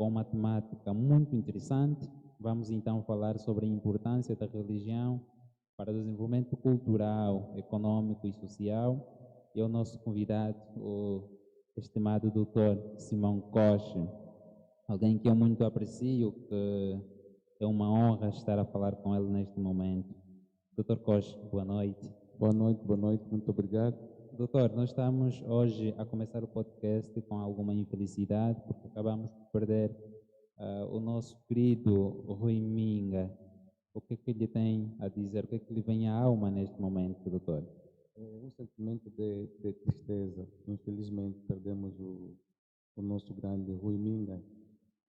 com uma temática muito interessante. Vamos então falar sobre a importância da religião para o desenvolvimento cultural, econômico e social. E o nosso convidado, o estimado Dr. Simão Coche, alguém que eu muito aprecio, que é uma honra estar a falar com ele neste momento. Dr. Coche, boa noite. Boa noite, muito obrigado. Doutor, nós estamos hoje a começar o podcast com alguma infelicidade, porque acabamos de perder o nosso querido Rui Minga. O que é que ele tem a dizer? O que é que lhe vem à alma neste momento, doutor? É um sentimento de tristeza. Infelizmente, perdemos o nosso grande Rui Minga.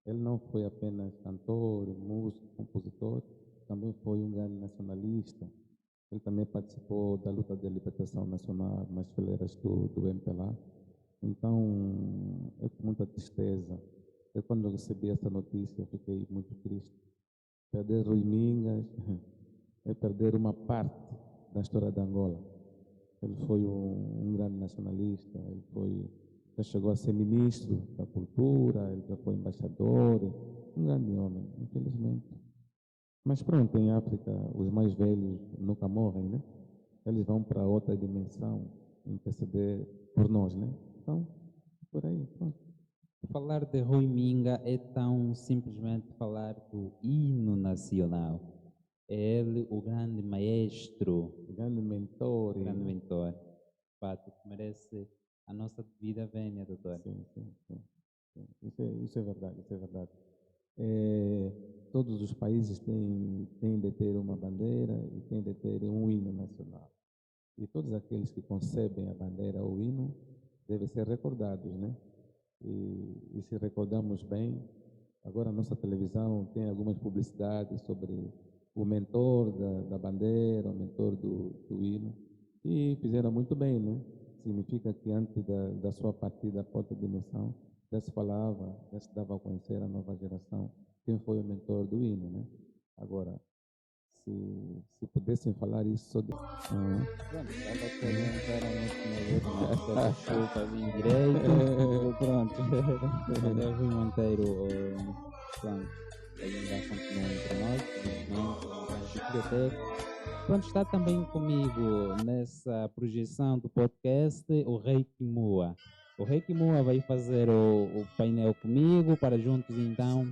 Ele não foi apenas cantor, músico, compositor, também foi um grande nacionalista. Ele também participou da luta de libertação nacional nas fileiras do MPLA. Então, é com muita tristeza. Eu, quando recebi essa notícia, fiquei muito triste. Perder Rui Mingas é perder uma parte da história de Angola. Ele foi um grande nacionalista, já chegou a ser ministro da cultura, ele já foi embaixador, um grande homem, infelizmente. Mas pronto, em África, os mais velhos nunca morrem, né? Eles vão para outra dimensão, interceder por nós, né? Então, por aí, pronto. Falar de Rui Minga é tão simplesmente falar do hino nacional. É ele o grande maestro, O grande mentor. o grande mentor. Fato que merece a nossa devida vénia, doutor. Sim. Isso é verdade, isso é verdade. Todos os países têm de ter uma bandeira e têm de ter um hino nacional. E todos aqueles que concebem a bandeira ou o hino devem ser recordados, né? E se recordamos bem, agora a nossa televisão tem algumas publicidades sobre o mentor da bandeira, o mentor do hino, e fizeram muito bem, né? Significa que antes da sua partida para outra dimensão, já se falava, já se dava a conhecer a nova geração quem foi o mentor do hino, né? Agora, se pudessem falar isso só de... Pronto, estava querendo dar a nossa desculpa, vim direito, pronto. Eu vim manter pronto, ainda continua entre nós, felizmente, um grande biblioteca. Pronto, está também comigo nessa projeção do podcast o Rei Kimua. O Rei Kimua vai fazer o painel comigo para juntos então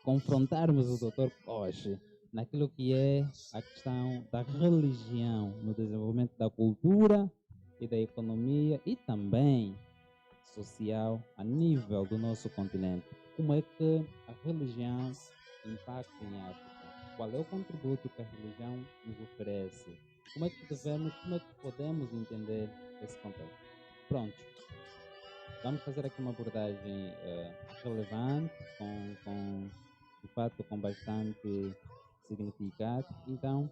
confrontarmos o Dr. Coche naquilo que é a questão da religião no desenvolvimento da cultura e da economia e também social a nível do nosso continente. Como é que a religião impacta em África? Qual é o contributo que a religião nos oferece? Como é que podemos entender esse contexto? Pronto. Vamos fazer aqui uma abordagem relevante, de fato, com bastante significado. Então,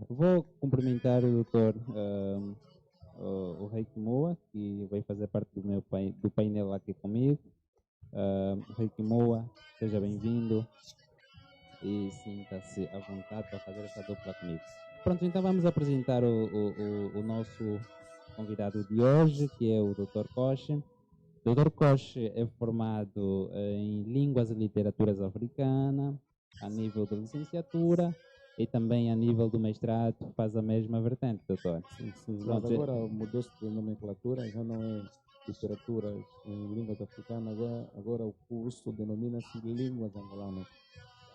vou cumprimentar o doutor o Rei Kimoa, que vai fazer parte do painel aqui comigo. Rei Kimoa, seja bem-vindo e sinta-se à vontade para fazer essa dupla comigo. Pronto, então vamos apresentar o nosso convidado de hoje, que é o Dr. Coche. Dr. Coche é formado em Línguas e Literaturas Africanas, a nível de licenciatura e também a nível do mestrado, faz a mesma vertente, doutor. Sim, mas agora mudou-se de nomenclatura, já não é literatura em línguas africanas, agora o curso denomina-se Línguas Angolanas.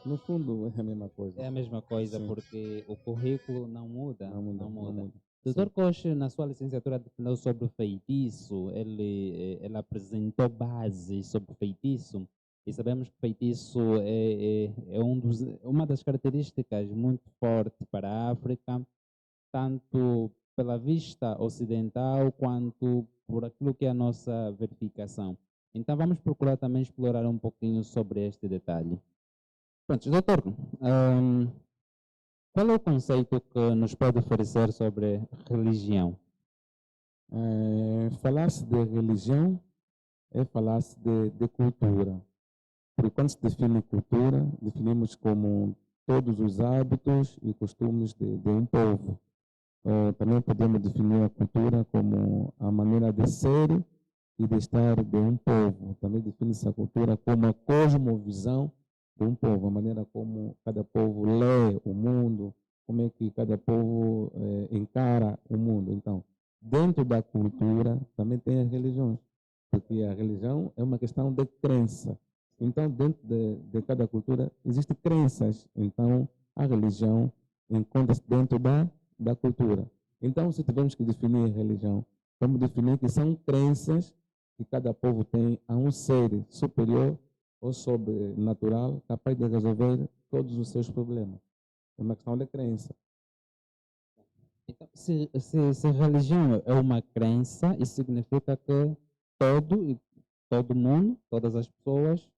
No fundo, é a mesma coisa. É a mesma coisa, sim, porque o currículo não muda. Não muda. Dr. Coche, na sua licenciatura, defendeu sobre o feitiço, ele apresentou bases sobre o feitiço, e sabemos que o feitiço é uma das características muito fortes para a África, tanto pela vista ocidental quanto por aquilo que é a nossa verificação. Então vamos procurar também explorar um pouquinho sobre este detalhe. Pronto, doutor, qual é o conceito que nos pode oferecer sobre religião? Falar-se de religião é falar-se de cultura. Porque quando se define cultura, definimos como todos os hábitos e costumes de um povo. Também podemos definir a cultura como a maneira de ser e de estar de um povo. Também define-se a cultura como a cosmovisão de um povo, a maneira como cada povo lê o mundo, como é que cada povo encara o mundo. Então, dentro da cultura também tem as religiões, porque a religião é uma questão de crença. Então, dentro de cada cultura existem crenças. Então, a religião encontra-se dentro da cultura. Então, se tivermos que definir religião, vamos definir que são crenças que cada povo tem a um ser superior ou sobrenatural capaz de resolver todos os seus problemas. É uma questão de crença. Então, se religião é uma crença, isso significa que todo mundo, todas as pessoas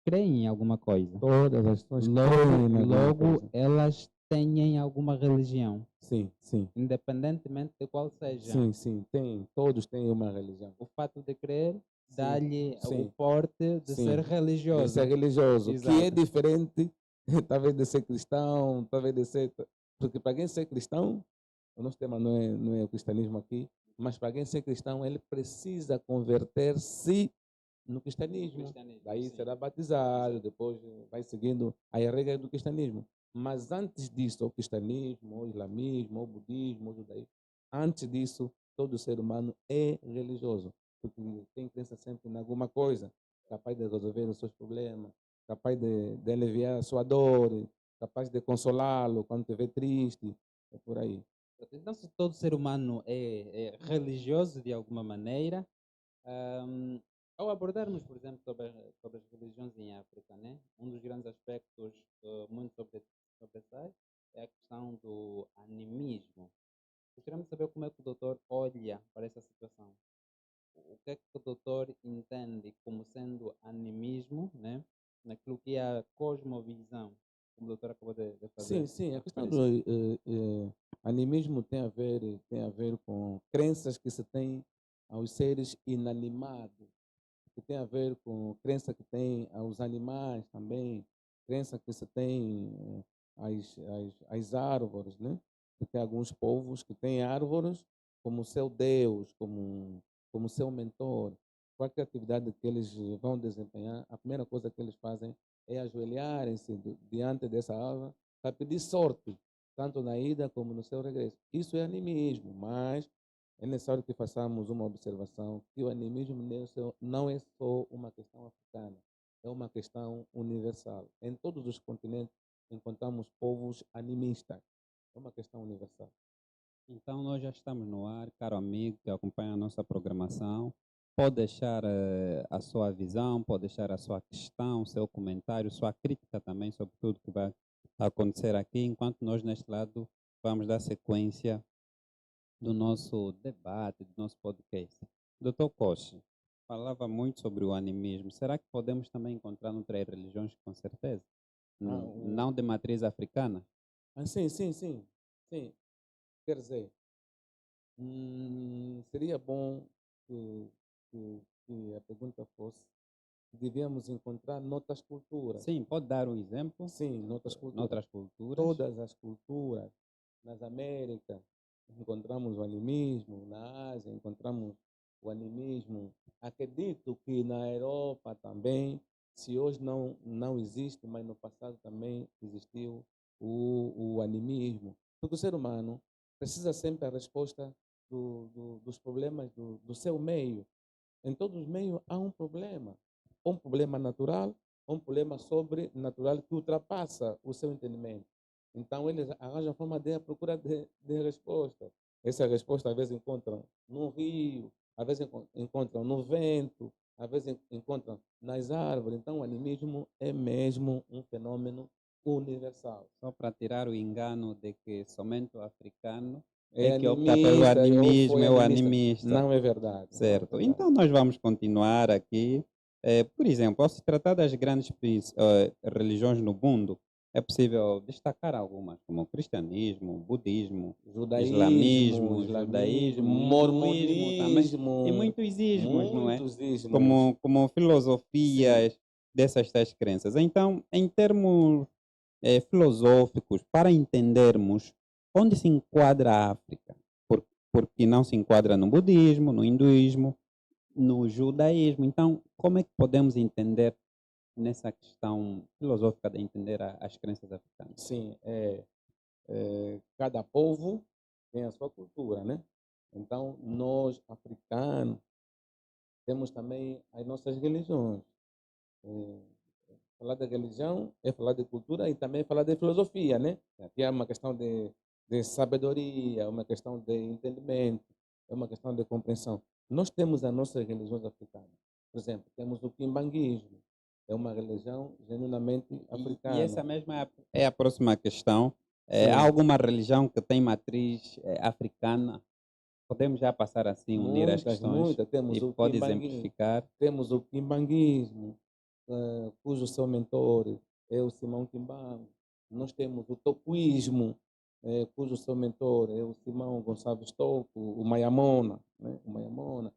creem em alguma coisa. Todas as pessoas creem em alguma Logo, coisa. elas têm alguma religião, Sim, sim. independentemente de qual seja. Sim, sim, tem. Todos têm uma religião. O fato de crer dá-lhe o sim, porte de sim. ser De religioso. ser religioso, que é Exato. diferente, talvez de ser cristão, talvez de ser. Porque para alguém ser cristão, o nosso tema não é o cristianismo aqui, mas para alguém ser cristão, ele precisa converter-se no cristianismo. Daí sim. será batizado, depois vai seguindo a regra do cristianismo. Mas antes disso, o cristianismo, o islamismo, o budismo, o judaísmo, antes disso, todo ser humano é religioso, porque tem crença sempre em alguma coisa, capaz de resolver os seus problemas, capaz de aliviar a sua dor, capaz de consolá-lo quando estiver triste, é por aí. Então, se todo ser humano é religioso de alguma maneira, ao abordarmos, por exemplo, sobre as religiões em África, né? Um dos grandes aspectos muito sobressai é a questão do animismo. Gostaria de saber como é que o doutor olha para essa situação. O que é que o doutor entende como sendo animismo, né? Naquilo que é a cosmovisão, como o doutor acabou de fazer. Sim, a questão do animismo tem a ver com crenças que se tem aos seres inanimados, que tem a ver com crença que tem aos animais também, crença que se tem às árvores, né? Porque tem alguns povos que têm árvores como seu Deus, como seu mentor. Qualquer atividade que eles vão desempenhar, a primeira coisa que eles fazem é ajoelharem-se diante dessa árvore para pedir sorte, tanto na ida como no seu regresso. Isso é animismo, mas é necessário que façamos uma observação que o animismo não é só uma questão africana, é uma questão universal. Em todos os continentes encontramos povos animistas. É uma questão universal. Então, nós já estamos no ar, caro amigo que acompanha a nossa programação. Pode deixar a sua visão, pode deixar a sua questão, seu comentário, sua crítica também sobre tudo que vai acontecer aqui, enquanto nós, neste lado, vamos dar sequência do nosso debate, do nosso podcast. Doutor Coche, falava muito sobre o animismo. Será que podemos também encontrar outras religiões, com certeza? Não de matriz africana? Sim. Quer dizer, seria bom que a pergunta fosse: devemos encontrar noutras culturas. Sim, pode dar um exemplo? Sim, noutras culturas. Noutras culturas. Todas as culturas. Nas Américas, encontramos o animismo, na Ásia, encontramos o animismo. Acredito que na Europa também, se hoje não existe, mas no passado também existiu o animismo. Porque o ser humano precisa sempre a resposta dos problemas do seu meio. Em todos os meios há um problema. Um problema natural, um problema sobrenatural que ultrapassa o seu entendimento. Então, eles arranjam forma de procura de resposta. Essa resposta, às vezes, encontram no rio, às vezes, encontram no vento, às vezes, encontram nas árvores. Então, o animismo é mesmo um fenômeno universal. Só para tirar o engano de que somente o africano É que opta pelo animismo, é o animista. Não é verdade. Certo. Não é verdade. Então, nós vamos continuar aqui. Por exemplo, ao se tratar das grandes religiões no mundo, é possível destacar algumas, como o cristianismo, budismo, islamismo, judaísmo, mormonismo também, e muitos ismos, não é? Como filosofias dessas tais crenças. Então, em termos filosóficos, para entendermos onde se enquadra a África, porque não se enquadra no budismo, no hinduísmo, no judaísmo. Então, como é que podemos entender nessa questão filosófica de entender as crenças africanas? Sim, cada povo tem a sua cultura, né? Então, nós, africanos, temos também as nossas religiões. Eh, Falar de religião é falar de cultura e também falar de filosofia, né? Aqui é uma questão de sabedoria, uma questão de entendimento, é uma questão de compreensão. Nós temos as nossas religiões africanas. Por exemplo, temos o quimbanguismo, é uma religião genuinamente E essa africana. mesma é a próxima questão. Há Sim, alguma religião que tem matriz africana? Podemos já passar assim, unir as muitas, questões muitas. e pode exemplificar. Temos o quimbanguismo, cujo seu mentor é o Simão Quimbango. Nós temos o tocuísmo, cujo seu mentor é o Simão Gonçalves Toco, o Maiamona, né? O Maiamona.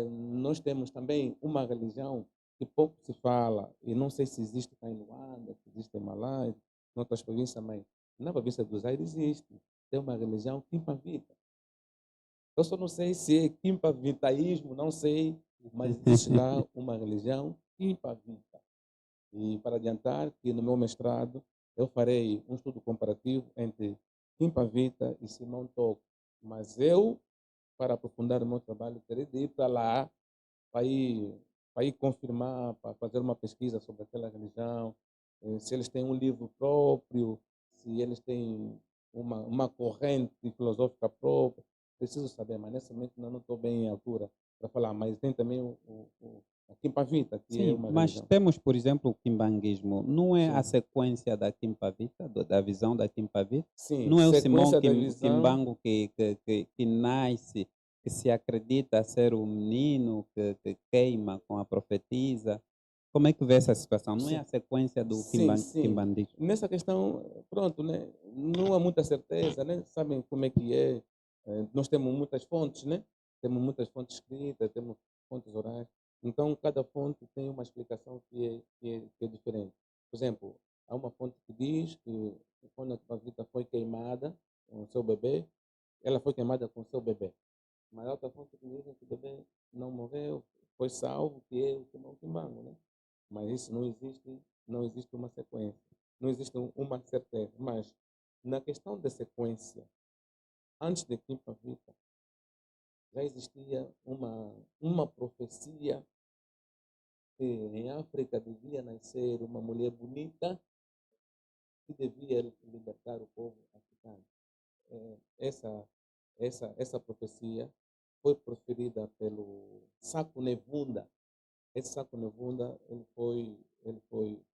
Nós temos também uma religião que pouco se fala, e não sei se existe cá em Luanda, se existe em Malaya, em outras províncias, mas na província do Zaire existe. Tem uma religião quimpavita. Eu só não sei se é quimpavitaísmo, não sei, mas existe lá uma religião quimpavita. E para adiantar que no meu mestrado eu farei um estudo comparativo entre Quimpavita e Simão Toco. Mas eu, para aprofundar o meu trabalho, terei de ir para lá para ir, para ir confirmar, para fazer uma pesquisa sobre aquela religião, se eles têm um livro próprio, se eles têm uma corrente filosófica própria. Preciso saber, mas nesse momento não estou bem em altura para falar. Mas tem também a Quimpavita, que é Sim, uma mas religião. temos, por exemplo, o quimbanguismo. Não é a Sim. sequência da Quimpavita, da visão da Quimpavita? Sim, Não é o Simão sequência da visão. Quimbango que nasce, que se acredita ser o menino que queima com a profetisa? Como é que vê essa situação? Não é Sim, a sequência do sim. quimbandismo? Nessa questão, pronto, né? Não há muita certeza, né? Sabem como é que é? Nós temos muitas fontes, né? Temos muitas fontes escritas, temos fontes orais. Então, cada fonte tem uma explicação que é diferente. Por exemplo, há uma fonte que diz que quando a Pavita foi queimada com o seu bebê, ela foi queimada com o seu bebê. Mas há outra fonte que diz que o bebê não morreu, foi salvo, que é o Timão Timbango, né? Mas isso não existe uma sequência, não existe uma certeza. Mas na questão da sequência, antes de Quimpa Vita, já existia uma profecia que em África devia nascer uma mulher bonita que devia libertar o povo africano. Essa, essa profecia foi proferida pelo Saco Nevunda. Esse Saco Nevunda,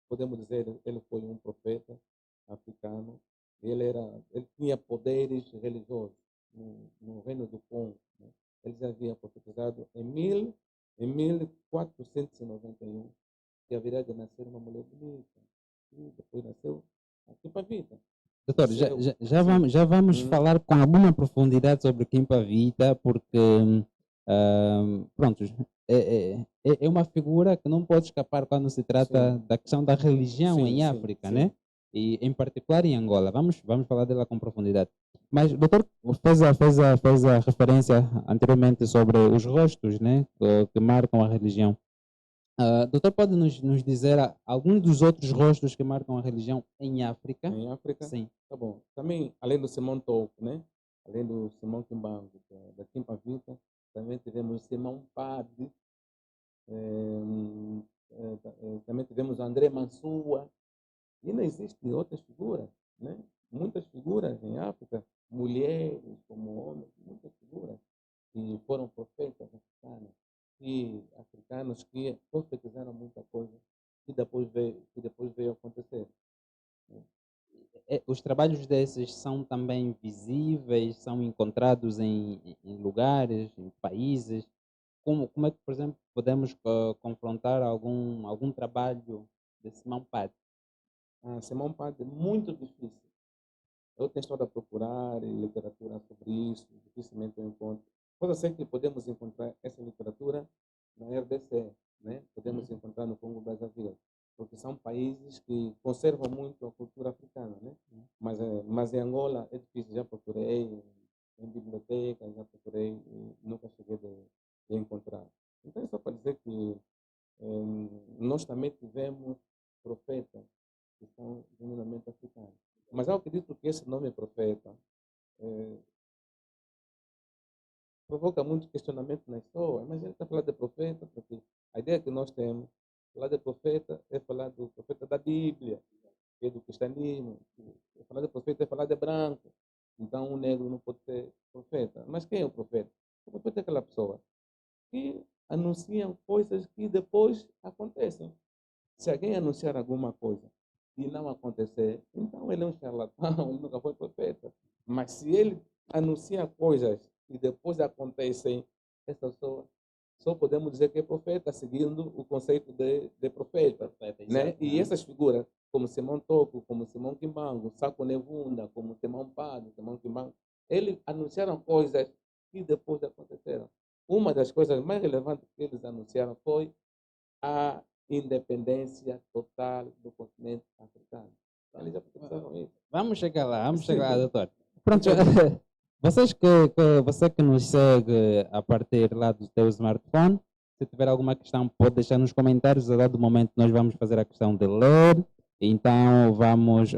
podemos dizer, ele foi um profeta africano. Ele tinha poderes religiosos no reino do Congo, né? Ele já havia profetizado em 1491 que haveria de nascer uma mulher bonita. E depois nasceu aqui para a vida. Doutor, Nasceu, sim. já vamos Uhum. falar com alguma profundidade sobre Quimpa Vita, porque, pronto, é uma figura que não pode escapar quando se Sim, trata da questão da religião sim, em sim, África, né? sim, E em particular em Angola. Vamos falar dela com profundidade. Mas, doutor, fez a referência anteriormente sobre os rostos, né, que marcam a religião. Doutor, pode nos dizer alguns dos outros rostos que marcam a religião em África? em África. Sim. Tá bom. Também, além do Simão Toco, né? Além do Simão Kimbangu, da Quimpa Vita, também tivemos o Simão Padre, também tivemos o André Mansua, e não existem outras figuras, né? Muitas figuras em África, mulheres como homens, muitas figuras que foram profetas africanos e africanos que profetizaram muita coisa que depois veio acontecer, né? Os trabalhos desses são também visíveis, são encontrados em lugares, em países. Como é que, por exemplo, podemos confrontar algum trabalho de Simão Padre? Simão Padre, muito difícil. Eu tenho estado a procurar literatura sobre isso, dificilmente eu encontro. Pode ser que podemos encontrar essa literatura na RDC, né? Podemos Uhum. encontrar no Congo Brazzaville, porque são países que conservam muito a cultura africana, né? Mas em Angola é difícil. Já procurei em bibliotecas, já procurei e nunca cheguei de encontrar. Então nós também tivemos profetas que são genuinamente africanos. Mas eu acredito que esse nome profeta provoca muito questionamento nas pessoas. Mas ele está falando de profeta, porque a ideia que nós temos, falar de profeta é falar do profeta da Bíblia, que é do cristianismo. Falar de profeta é falar de branco. Então, um negro não pode ser profeta. Mas quem é o profeta? O profeta é aquela pessoa que anuncia coisas que depois acontecem. Se alguém anunciar alguma coisa e não acontecer, então ele é um charlatão, ele nunca foi profeta. Mas se ele anuncia coisas e depois acontecem, essa pessoa só podemos dizer que é profeta, seguindo o conceito de profeta. Né? E essas figuras, como Simão Toco, como Simão Kimbango, Saco Nevunda, como Simão Padre, Simão Kimbango, eles anunciaram coisas que depois aconteceram. Uma das coisas mais relevantes que eles anunciaram foi a independência total do continente africano. Eles já pensaram isso. Vamos chegar lá, Sim. doutor. Pronto, você que nos segue a partir lá do teu smartphone, se tiver alguma questão, pode deixar nos comentários. A dado momento, nós vamos fazer a questão de ler. Então, vamos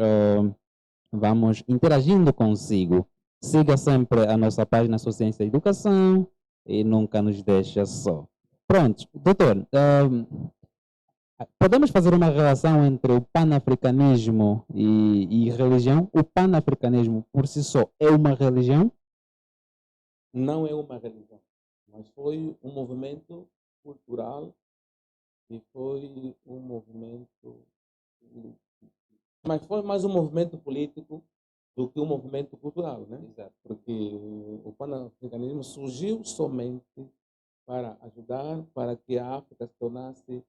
interagindo consigo. Siga sempre a nossa página Sou Ciência e Educação e nunca nos deixa só. Pronto, doutor, podemos fazer uma relação entre o panafricanismo e religião? O panafricanismo por si só é uma religião? Não é uma religião, mas foi um movimento cultural e foi um movimento, mas foi mais um movimento político do que um movimento cultural, né? Exato. Porque o panafricanismo surgiu somente para ajudar para que a África se tornasse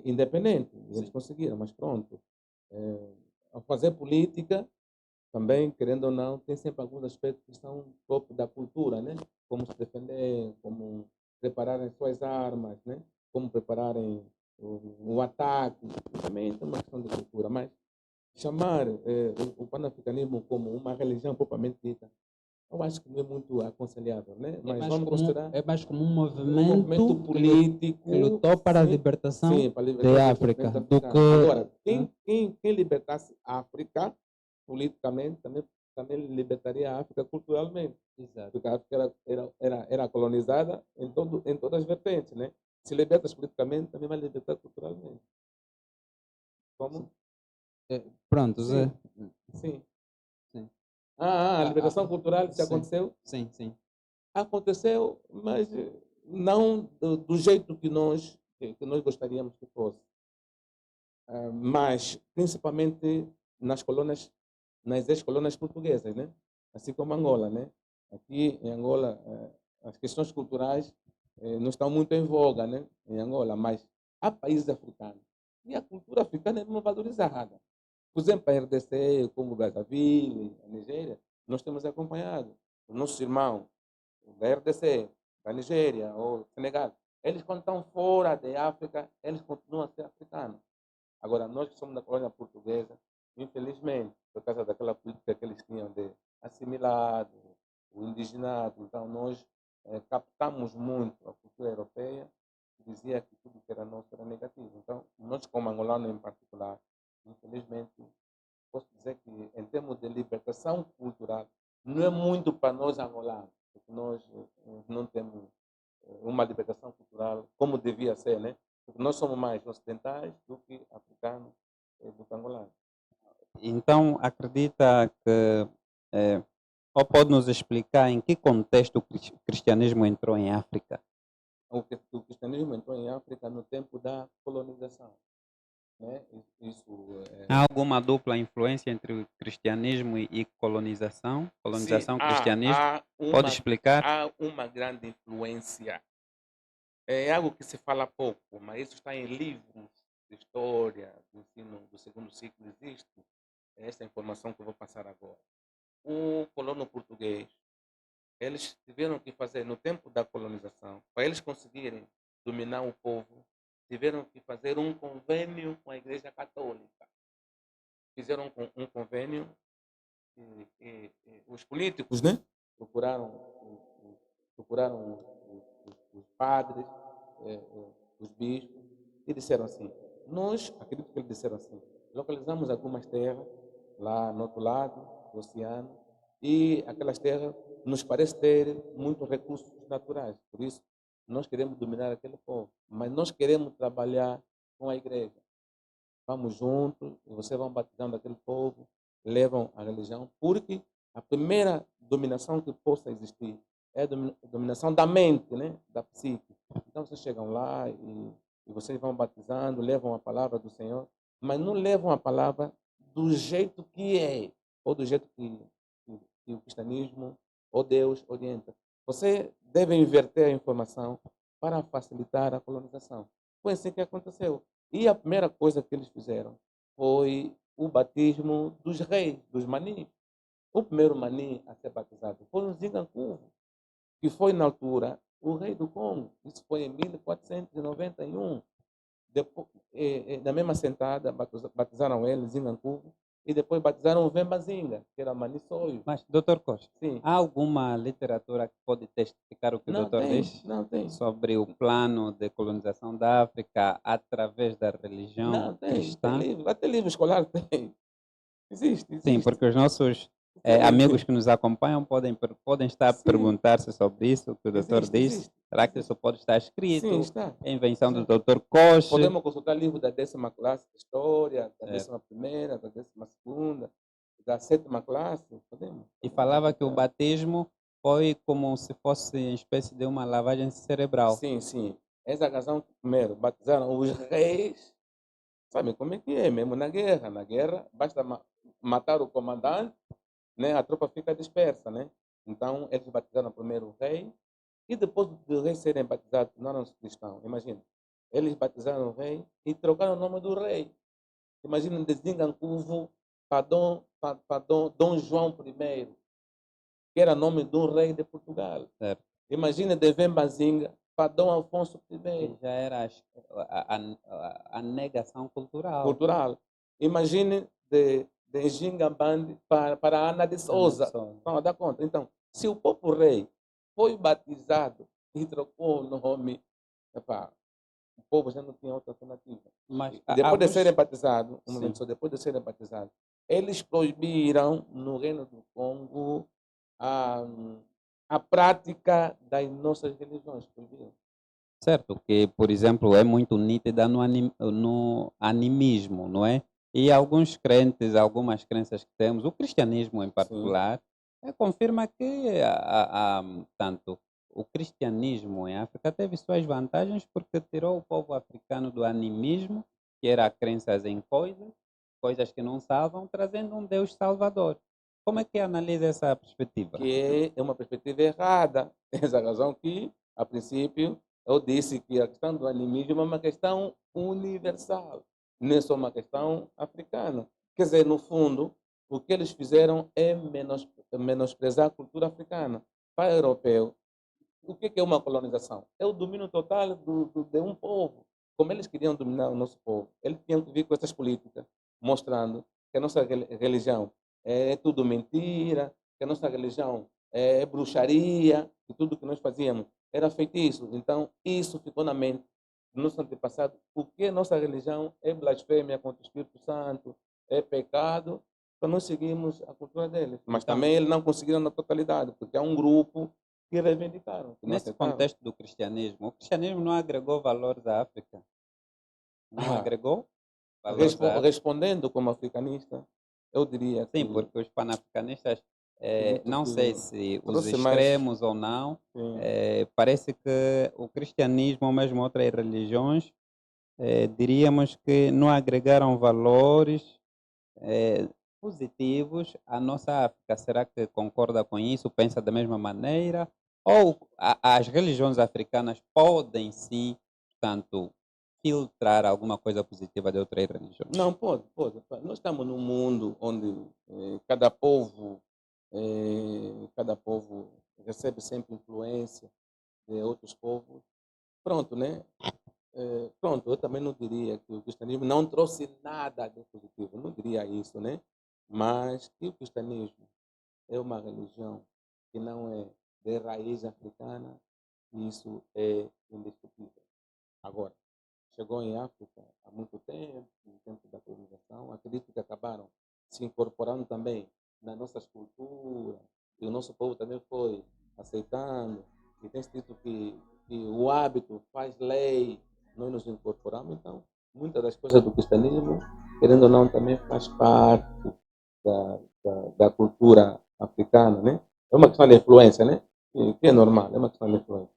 independente. Eles conseguiram, mas pronto. Ao fazer política, também, querendo ou não, tem sempre alguns aspectos que são próprios da cultura, né? Como se defender, como prepararem suas armas, né? Como prepararem o ataque. Também tem uma questão de cultura, mas chamar o panafricanismo como uma religião propriamente dita, eu acho que não é muito aconselhável, né? Mas vamos considerar É mais como um movimento político que lutou para a sim, libertação sim, para a libertação da do África. continente Do que, africano. Agora, quem libertasse a África politicamente também libertaria a África culturalmente. Exato. Porque a África era colonizada em todas as vertentes, né? Se libertas politicamente, também vai libertar culturalmente. Como? Pronto, Sim. Zé. Sim. Sim. A libertação cultural que sim. aconteceu? Sim, sim. Aconteceu, mas não do jeito que nós gostaríamos que fosse. Mas principalmente nas colônias, nas ex-colônias portuguesas, né? Assim como Angola, né? Aqui em Angola, as questões culturais não estão muito em voga, né? Em Angola, mas há países africanos e a cultura africana é não valorizada. Por exemplo, a RDC, o Congo Brazzaville, a Nigéria, nós temos acompanhado os nossos irmãos da RDC, da Nigéria ou Senegal. Eles, quando estão fora da África, eles continuam a ser africanos. Agora, nós que somos da colônia portuguesa, infelizmente, por causa daquela política que eles tinham de assimilado, o indigenado, então nós captamos muito a cultura europeia, que dizia que tudo que era nosso era negativo. Então, nós como angolanos em particular, infelizmente, posso dizer que em termos de libertação cultural, não é muito para nós angolanos, porque nós não temos uma libertação cultural como devia ser, né? Porque nós somos mais ocidentais do que africanos do que angolanos. Então, acredita que, ou pode nos explicar em que contexto o cristianismo entrou em África? O cristianismo entrou em África no tempo da colonização. Né? Há alguma dupla influência entre o cristianismo e colonização? Colonização, sim, cristianismo? Pode explicar? Há uma grande influência. É algo que se fala pouco, mas isso está em livros de história, do ensino do segundo ciclo existe. É essa informação que eu vou passar agora. O colono português, eles tiveram que fazer, no tempo da colonização, para eles conseguirem dominar o povo, tiveram que fazer um convênio com a Igreja Católica. Fizeram um convênio e os políticos, né? Procuraram os padres, os bispos, e disseram assim, nós, acredito que eles disseram assim, localizamos algumas terras lá no outro lado do oceano e aquelas terras nos parece ter muitos recursos naturais, por isso nós queremos dominar aquele povo, mas nós queremos trabalhar com a igreja. Vamos juntos, e vocês vão batizando aquele povo, levam a religião, porque a primeira dominação que possa existir é a dominação da mente, né? Da psique. Então vocês chegam lá e vocês vão batizando, levam a palavra do Senhor, mas não levam a palavra do jeito que é, ou do jeito que o cristianismo ou Deus orienta. Você deve inverter a informação para facilitar a colonização. Foi assim que aconteceu. E a primeira coisa que eles fizeram foi o batismo dos reis, dos manis. O primeiro mani a ser batizado foi um Zingancuvo, que foi, na altura, o rei do Congo. Isso foi em 1491. Depois, na mesma sentada, batizaram ele, Zingancuvo, e depois batizaram o Vembazinga, que era Manissoio. Mas, doutor Costa, Sim. há alguma literatura que pode testificar o que o Não doutor tem, diz não tem. sobre o plano de colonização da África através da religião Não, tem cristã? livro, até livro escolar tem. Existe. Sim, porque os nossos Tem. amigos que nos acompanham podem estar a Sim. perguntar-se sobre isso, o que o doutor Existe, disse. existe, Será que existe. isso pode estar escrito? Sim, está. É invenção do Está. doutor Costa? Podemos consultar livro da 10ª classe de História, da Certo. 11ª, da 12ª, da 7ª classe. Podemos. E falava que o batismo foi como se fosse uma espécie de uma lavagem cerebral. Sim, sim. Essa é a razão que, primeiro, batizaram os reis. Sabe como é que é mesmo na guerra? Na guerra, basta matar o comandante, né? A tropa fica dispersa, né? Então, eles batizaram primeiro o rei, e depois do rei serem batizados, não eram cristãos, imagina. Eles batizaram o rei e trocaram o nome do rei. Imagina, de Zingancuvo para Dom João I, que era nome de um rei de Portugal. Certo. Imagina, de Vembazinga para Dom Afonso E I, já era a negação cultural. cultural. Imagine de Gingambande para Ana de Souza. Estão a dar conta? Então, se o povo rei foi batizado e trocou o nome, epá, o povo já não tinha outra alternativa. Mas E depois de alguns... serem batizados, um Sim. momento só, depois de serem batizados, eles proibiram no Reino do Congo a prática das nossas religiões. Proibiram. Certo, que, por exemplo, é muito nítida no animismo, não é? E alguns crentes, algumas crenças que temos, o cristianismo em particular, confirma que tanto o cristianismo em África teve suas vantagens porque tirou o povo africano do animismo, que era crenças em coisas que não salvam, trazendo um Deus salvador. Como é que analisa essa perspectiva? Que é uma perspectiva errada. Essa razão que, a princípio, eu disse que a questão do animismo é uma questão universal, não é só uma questão africana. Quer dizer, no fundo, o que eles fizeram é menosprezar a cultura africana. Para o europeu, o que é uma colonização? É o domínio total de um povo. Como eles queriam dominar o nosso povo, eles tinham que vir com essas políticas, mostrando que a nossa religião é tudo mentira, que a nossa religião é bruxaria, que tudo que nós fazíamos era feitiço. Então, isso ficou na mente do nosso antepassado, porque a nossa religião é blasfêmia contra o Espírito Santo, é pecado, para nós seguirmos a cultura deles. Mas Então, também eles não conseguiram na totalidade, porque há um grupo que reivindicaram. Que não nesse aceitaram. contexto do cristianismo, o cristianismo não agregou valores à África? Não agregou valores à África? Respondendo como africanista, eu diria que... Sim, porque os panafricanistas, acredito não que sei se os trouxe mais- extremos ou não, Sim. parece que o cristianismo ou mesmo outras religiões, diríamos que não agregaram valores positivos à nossa África. Será que concorda com isso? Pensa da mesma maneira? Ou as religiões africanas podem sim, portanto, filtrar alguma coisa positiva de outras religiões? Não, pode. Nós estamos num mundo onde cada povo recebe sempre influência de outros povos. Pronto, né? Pronto, eu também não diria que o cristianismo não trouxe nada de positivo, eu não diria isso, né? Mas que o cristianismo é uma religião que não é de raiz africana, isso é indiscutível. Agora, chegou em África há muito tempo, no tempo da colonização. Acredito que acabaram se incorporando também nas nossas culturas, e o nosso povo também foi aceitando, e tem sido que o hábito faz lei, nós nos incorporamos. Então, muitas das coisas do cristianismo, querendo ou não, também faz parte da cultura africana, né? É uma questão de influência, né? Que é normal, é uma questão de influência.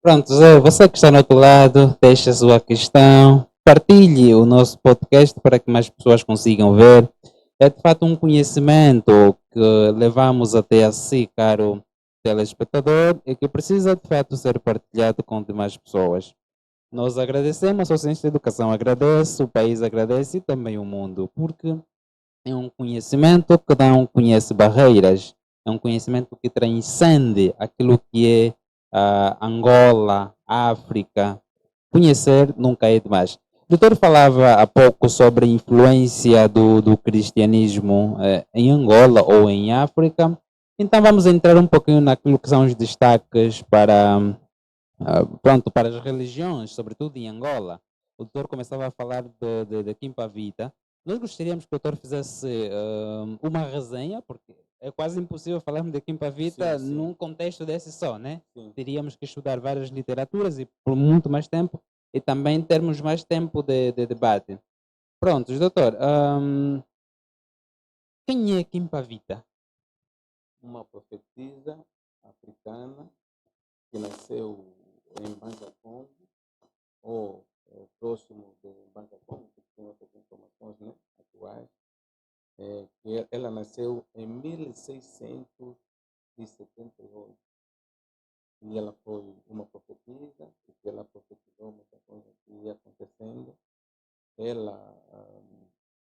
Pronto, Zé, você que está no outro lado, deixe a sua questão, partilhe o nosso podcast para que mais pessoas consigam ver. É de fato um conhecimento que levamos até a si, caro telespectador, e que precisa de fato ser partilhado com demais pessoas. Nós agradecemos, a Ciência da Educação agradece, o país agradece e também o mundo, porque é um conhecimento que não conhece barreiras, é um conhecimento que transcende aquilo que é Angola, África. Conhecer nunca é demais. O doutor falava há pouco sobre a influência do cristianismo em Angola ou em África. Então vamos entrar um pouquinho naquilo que são os destaques para as religiões, sobretudo em Angola. O doutor começava a falar de Kimpa Vita. Nós gostaríamos que o doutor fizesse uma resenha, porque é quase impossível falarmos de Kimpa Vita Sim, sim. num contexto desse só, né? Sim. Teríamos que estudar várias literaturas e por muito mais tempo, e também termos mais tempo de debate. Prontos, doutor. Quem é Kimpa Vita? Uma profetisa africana que nasceu em Banjacongo, ou próximo de Banjacongo, que tem outras informações, né, atuais. Que ela nasceu em 1678 e ela foi uma profetisa, e que ela profetizou muita coisa que ia acontecendo.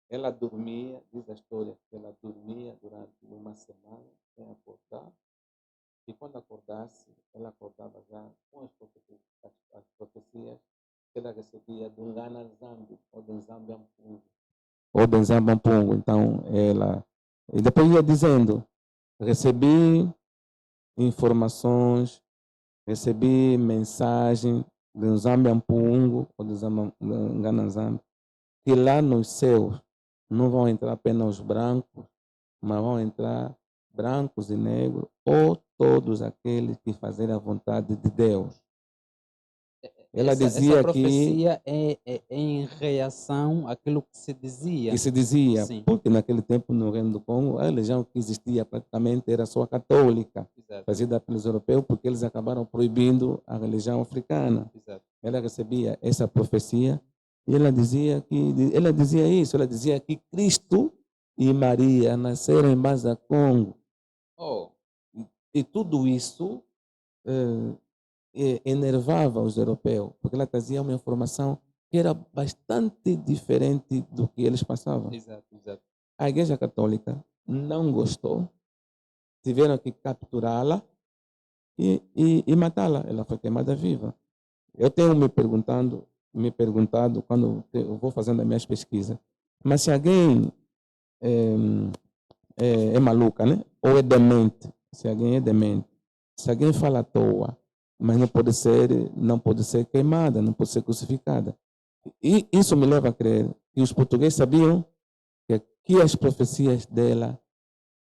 Ela dormia, diz a história, que ela dormia durante uma semana sem acordar, e quando acordasse, ela acordava já com as profecias que ela recebia do Ngana Zambi, ou do Nzambiampungu. Então, e depois ia dizendo, recebi informações, recebi mensagem do Nzambiampungu, ou do Ngana Zambi, que lá nos céus não vão entrar apenas os brancos, mas vão entrar brancos e negros, ou todos aqueles que fazerem a vontade de Deus. Ela dizia essa profecia é em reação àquilo que se dizia. Sim. Porque naquele tempo no Reino do Congo, a religião que existia praticamente era só a católica, Exato. fazida pelos europeus, porque eles acabaram proibindo a religião africana. Exato. Ela recebia essa profecia e ela dizia que Cristo e Maria nasceram em Banjacongo. E tudo isso enervava os europeus, porque ela trazia uma informação que era bastante diferente do que eles passavam. Exato. A Igreja Católica não gostou, tiveram que capturá-la e matá-la. Ela foi queimada viva. Eu tenho me perguntado quando eu vou fazendo as minhas pesquisas, mas se alguém é maluca, né? Ou é demente, se alguém é demente, se alguém fala à toa, mas não pode ser queimada, não pode ser crucificada. E isso me leva a crer que os portugueses sabiam que as profecias dela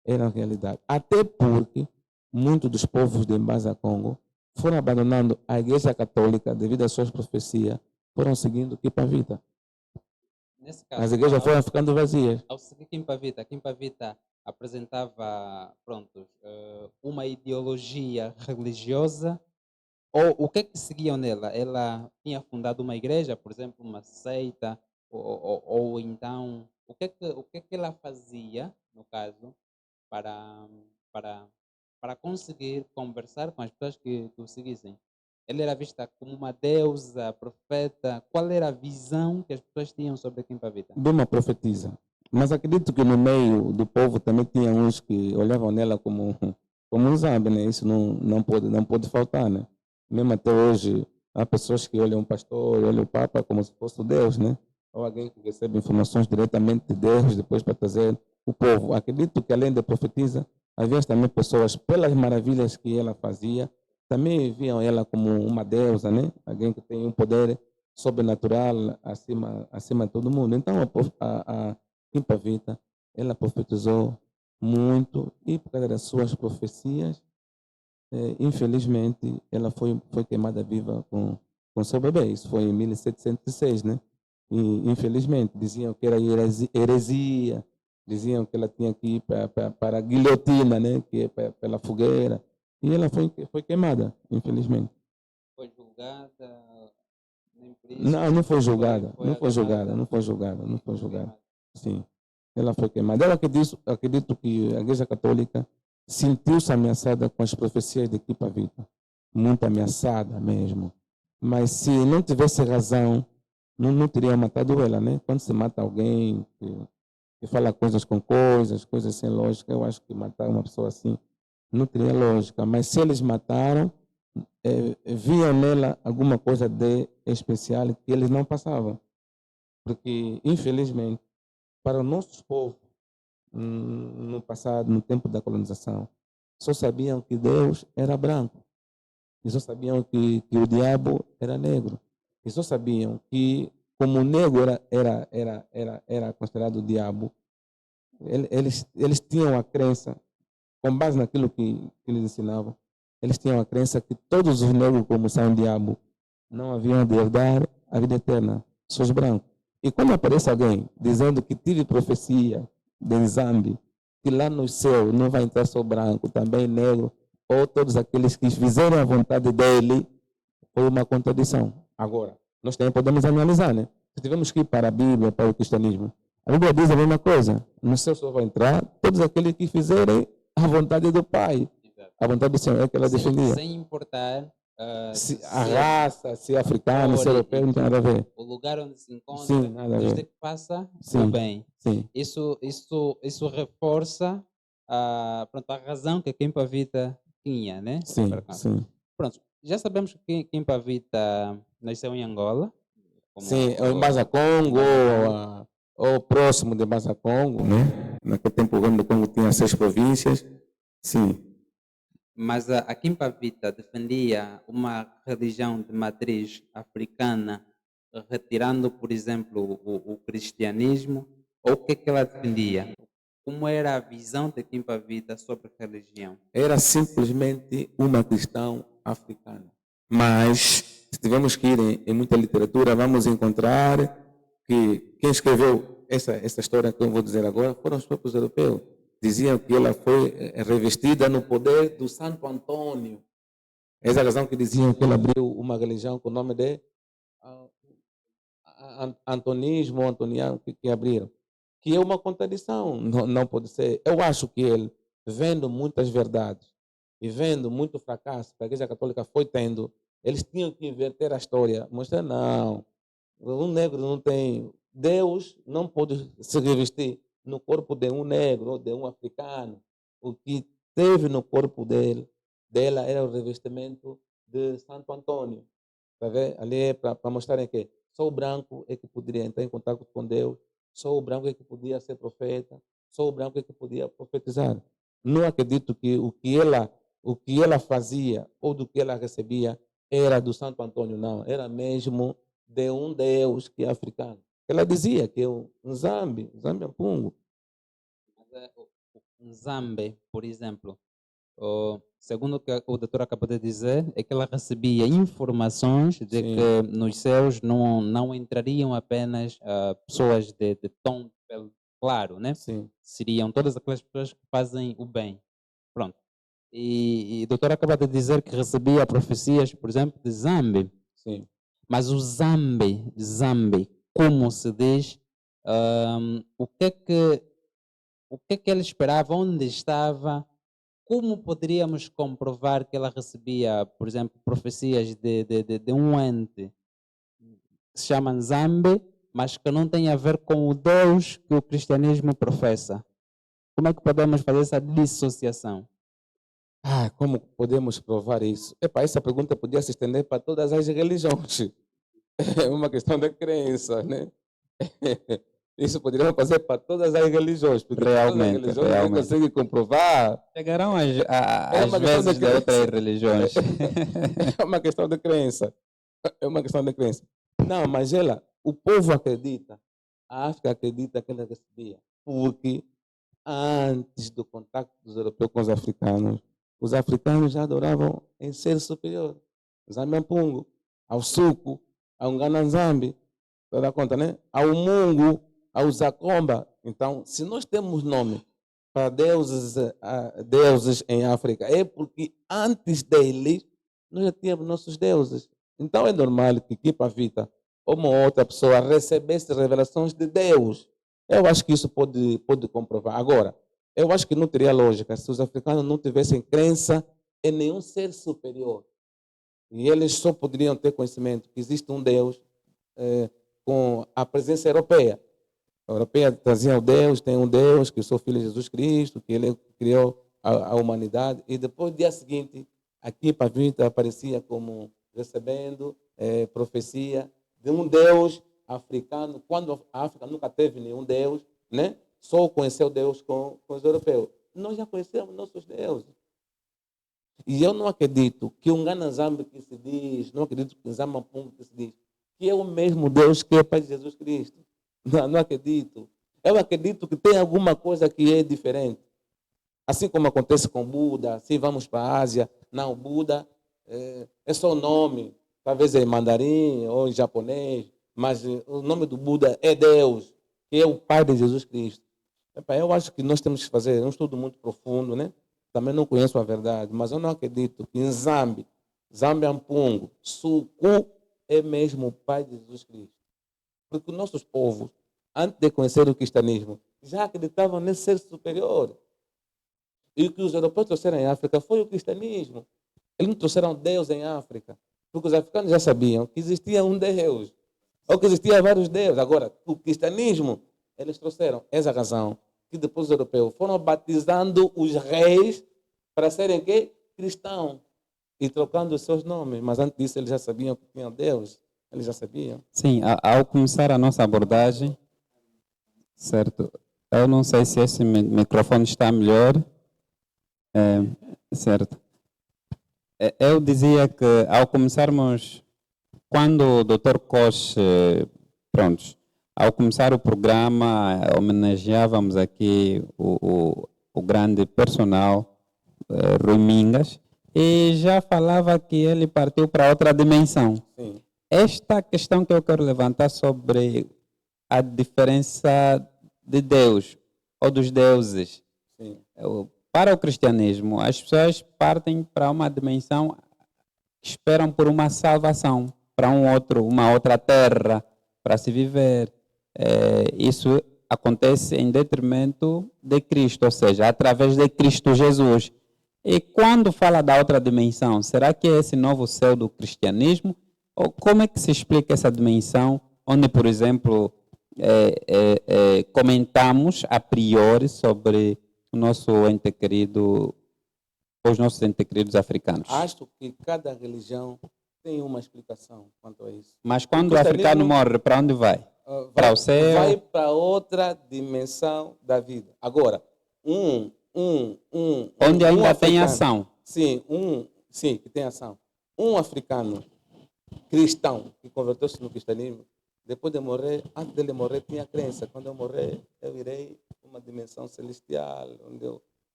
eram realidade. Até porque muitos dos povos de Banjacongo foram abandonando a Igreja Católica devido às suas profecias, foram seguindo Kimpa Vita. Nesse caso, As igrejas foram ficando vazias. Ao seguir Kimpa Vita apresentava uma ideologia religiosa. Ou o que seguiam nela? Ela tinha fundado uma igreja, por exemplo, uma seita, ou então, o que ela fazia, no caso, para conseguir conversar com as pessoas que o seguissem? Ela era vista como uma deusa, profeta. Qual era a visão que as pessoas tinham sobre Kimpa Vita? De uma profetisa. Mas acredito que no meio do povo também tinha uns que olhavam nela como um Zambi, né? Isso não pode faltar, né? Mesmo até hoje, há pessoas que olham o pastor, olham o Papa como se fosse Deus, né? Ou alguém que recebe informações diretamente de Deus, depois para trazer o povo. Acredito que além da profetisa, havia também pessoas, pelas maravilhas que ela fazia, também viam ela como uma deusa, né? Alguém que tem um poder sobrenatural acima de todo mundo. Então, a Kimpavita, ela profetizou muito e por causa das suas profecias, infelizmente, ela foi queimada viva com seu bebê. Isso foi em 1706, né? E, infelizmente, diziam que era heresia, diziam que ela tinha que ir para a guilhotina, né? Que é pela fogueira. E ela foi queimada, infelizmente. Foi julgada? Nem por isso? Não, não foi julgada. Foi Não foi julgada, aclamada? não foi julgada, não foi julgada. Queimada. Sim, ela foi queimada. Eu acredito que a Igreja Católica sentiu-se ameaçada com as profecias de Kimpavita. Muito ameaçada mesmo. Mas se não tivesse razão, não teria matado ela, né? Quando se mata alguém que fala coisas com coisas sem lógica, eu acho que matar uma pessoa assim não teria lógica. Mas se eles mataram, viam nela alguma coisa de especial que eles não passavam. Porque, infelizmente, para o nosso povo, no passado, no tempo da colonização, só sabiam que Deus era branco. E só sabiam que o diabo era negro. E só sabiam que, como o negro era considerado o diabo, eles tinham a crença, com base naquilo que eles ensinavam, eles tinham a crença que todos os negros, como são o diabo, não haviam de herdar a vida eterna, só os brancos. E quando aparece alguém dizendo que tive profecia de Nzambi, que lá no céu não vai entrar só branco, também negro, ou todos aqueles que fizeram a vontade dele, foi uma contradição. Agora, nós também podemos analisar, né? Se tivermos que ir para a Bíblia, para o cristianismo, a Bíblia diz a mesma coisa. No céu só vai entrar todos aqueles que fizerem a vontade do Pai. Exato. A vontade do Senhor é que ela defendia. Sem importar Se a raça, se é africano, se é europeu, não tem nada a ver. o lugar onde se encontra, Sim, nada a desde ver. que faça Sim. o bem. Sim, Isso reforça pronto, a razão que a Kimpavita tinha, né? sim, Para cá. sim. Pronto, já sabemos que Kimpavita nasceu em Angola. Sim, o Mbaza-Congo, ou próximo de Mbaza-Congo, né? Naquele tempo o Governo do Congo tinha 6 províncias. Sim, Mas a Kimpavita defendia uma religião de matriz africana, retirando, por exemplo, o cristianismo. Ou o que é que ela defendia? Como era a visão de Kimpavita sobre a religião? era simplesmente uma questão africana. Mas, se tivermos que ir em muita literatura, vamos encontrar que quem escreveu essa história que eu vou dizer agora foram os próprios europeus. Diziam que ela foi revestida no poder do Santo Antônio. Essa é a razão que diziam que ela abriu uma religião com o nome de antonismo, antoniano, que abriram. Que é uma contradição, não pode ser. Eu acho que ele, vendo muitas verdades e vendo muito fracasso que a Igreja Católica foi tendo, eles tinham que inverter a história, mostrar, não, um negro não tem, Deus não pode se revestir no corpo de um negro ou de um africano. O que teve no corpo dela era o revestimento de Santo Antônio. Tá vendo? Ali é para mostrarem que só o branco é que poderia entrar em contato com Deus, só o branco é que podia ser profeta, só o branco é que podia profetizar. Não acredito que o que ela fazia ou do que ela recebia era do Santo Antônio, não. Era mesmo de um Deus que é africano. Ela dizia que é um Nzambi Ampungu. O Nzambe, por exemplo, segundo o que o doutor acabou de dizer, é que ela recebia informações de Sim. que nos céus não entrariam apenas pessoas de tom de pele claro, né? Sim, Seriam todas aquelas pessoas que fazem o bem. Pronto. E o doutor acaba de dizer que recebia profecias, por exemplo, de Zambi. sim. Mas o Zambi, como se diz, o que é que ele esperava, onde estava, como poderíamos comprovar que ela recebia, por exemplo, profecias de um ente que se chama Nzambi, mas que não tem a ver com o Deus que o cristianismo professa? Como é que podemos fazer essa dissociação? Como podemos provar isso? Essa pergunta podia se estender para todas as religiões. É uma questão de crença, né? Isso poderíamos fazer para todas as religiões, porque Realmente, todas as religiões realmente. conseguem comprovar. Chegarão às uma questão vezes de de outras crença. religiões. É uma questão de crença. É uma questão de crença. Não, mas o povo acredita, a África acredita que ela recebia, porque antes do contato dos europeus com os africanos já adoravam em ser superior. Zambiampungo, ao Suco, ao Ngananzambi, você dá conta, né? Ao Mungu, ao Zakomba. Então, se nós temos nome para deuses em África, é porque antes deles nós já tínhamos nossos deuses. Então é normal que aqui para a Vita uma outra pessoa recebesse revelações de Deus. Eu acho que isso pode comprovar. Agora, eu acho que não teria lógica se os africanos não tivessem crença em nenhum ser superior. E eles só poderiam ter conhecimento que existe um Deus com a presença europeia. A europeia trazia o Deus, tem um Deus, que eu sou filho de Jesus Cristo, que ele criou a humanidade. E depois, no dia seguinte, aqui para a Vita aparecia como recebendo profecia de um Deus africano, quando a África nunca teve nenhum Deus, né? Só conheceu Deus com os europeus. Nós já conhecemos nossos deuses. E eu não acredito que o Ngananzambi que se diz, não acredito que o Nzamampungu que se diz, que é o mesmo Deus que é Pai de Jesus Cristo. Não acredito. Eu acredito que tem alguma coisa que é diferente. Assim como acontece com Buda, assim vamos para a Ásia, não, Buda é só o nome, talvez é em mandarim ou em japonês, mas o nome do Buda é Deus, que é o Pai de Jesus Cristo. Eu acho que nós temos que fazer um estudo muito profundo, né? Também não conheço a verdade, mas eu não acredito que em Zambiampungu, Suku é mesmo o Pai de Jesus Cristo. Porque nossos povos, antes de conhecer o cristianismo, já acreditavam nesse ser superior. E o que os europeus trouxeram em África foi o cristianismo. Eles não trouxeram Deus em África, porque os africanos já sabiam que existia um Deus, ou que existia vários deuses. Agora, o cristianismo, eles trouxeram essa razão, que depois os europeus foram batizando os reis para serem quê? Cristãos, e trocando os seus nomes. Mas antes disso, eles já sabiam que tinha Deus. Eles já sabiam. Sim, ao começar a nossa abordagem, certo? Eu não sei se esse microfone está melhor, certo? Eu dizia que ao começarmos, quando o Dr. Koch, pronto, ao começar o programa, homenageávamos aqui o grande personal, Rui Mingas, e já falava que ele partiu para outra dimensão. Sim. Esta questão que eu quero levantar sobre a diferença de Deus ou dos deuses. Sim. Para o cristianismo, as pessoas partem para uma dimensão, esperam por uma salvação, para uma outra terra, para se viver. Isso acontece em detrimento de Cristo, ou seja, através de Cristo Jesus. E quando fala da outra dimensão, será que é esse novo céu do cristianismo? Ou como é que se explica essa dimensão, onde, por exemplo, comentamos a priori sobre o nosso ente querido, os nossos entes queridos africanos? Acho que cada religião tem uma explicação quanto a isso. Mas quando o africano morre, para onde vai? Para o céu? Vai para outra dimensão da vida. Agora, onde ainda tem ação. Sim, que tem ação. Um africano cristão que converteu-se no cristianismo, depois de morrer, antes dele morrer, tinha crença. Quando eu morrer, eu irei para uma dimensão celestial.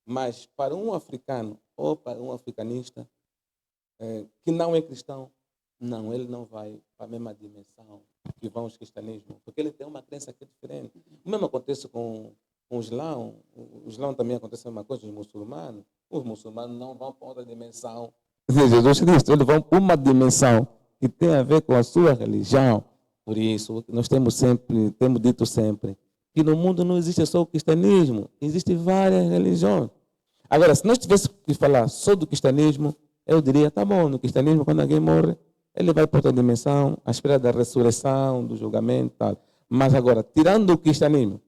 Mas para um africano ou para um africanista que não é cristão, não, ele não vai para a mesma dimensão que vão os cristianismos, porque ele tem uma crença que é diferente. O mesmo acontece com o Islão. O Islão também acontece a mesma coisa com os muçulmanos. Os muçulmanos não vão para outra dimensão de Jesus Cristo, eles vão para uma dimensão que tem a ver com a sua religião. Por isso, nós temos dito sempre, que no mundo não existe só o cristianismo, existem várias religiões. Agora, se nós tivéssemos que falar só do cristianismo, eu diria, tá bom, no cristianismo, quando alguém morre, ele vai para outra dimensão, à espera da ressurreição, do julgamento e tal. Mas agora, tirando o cristianismo,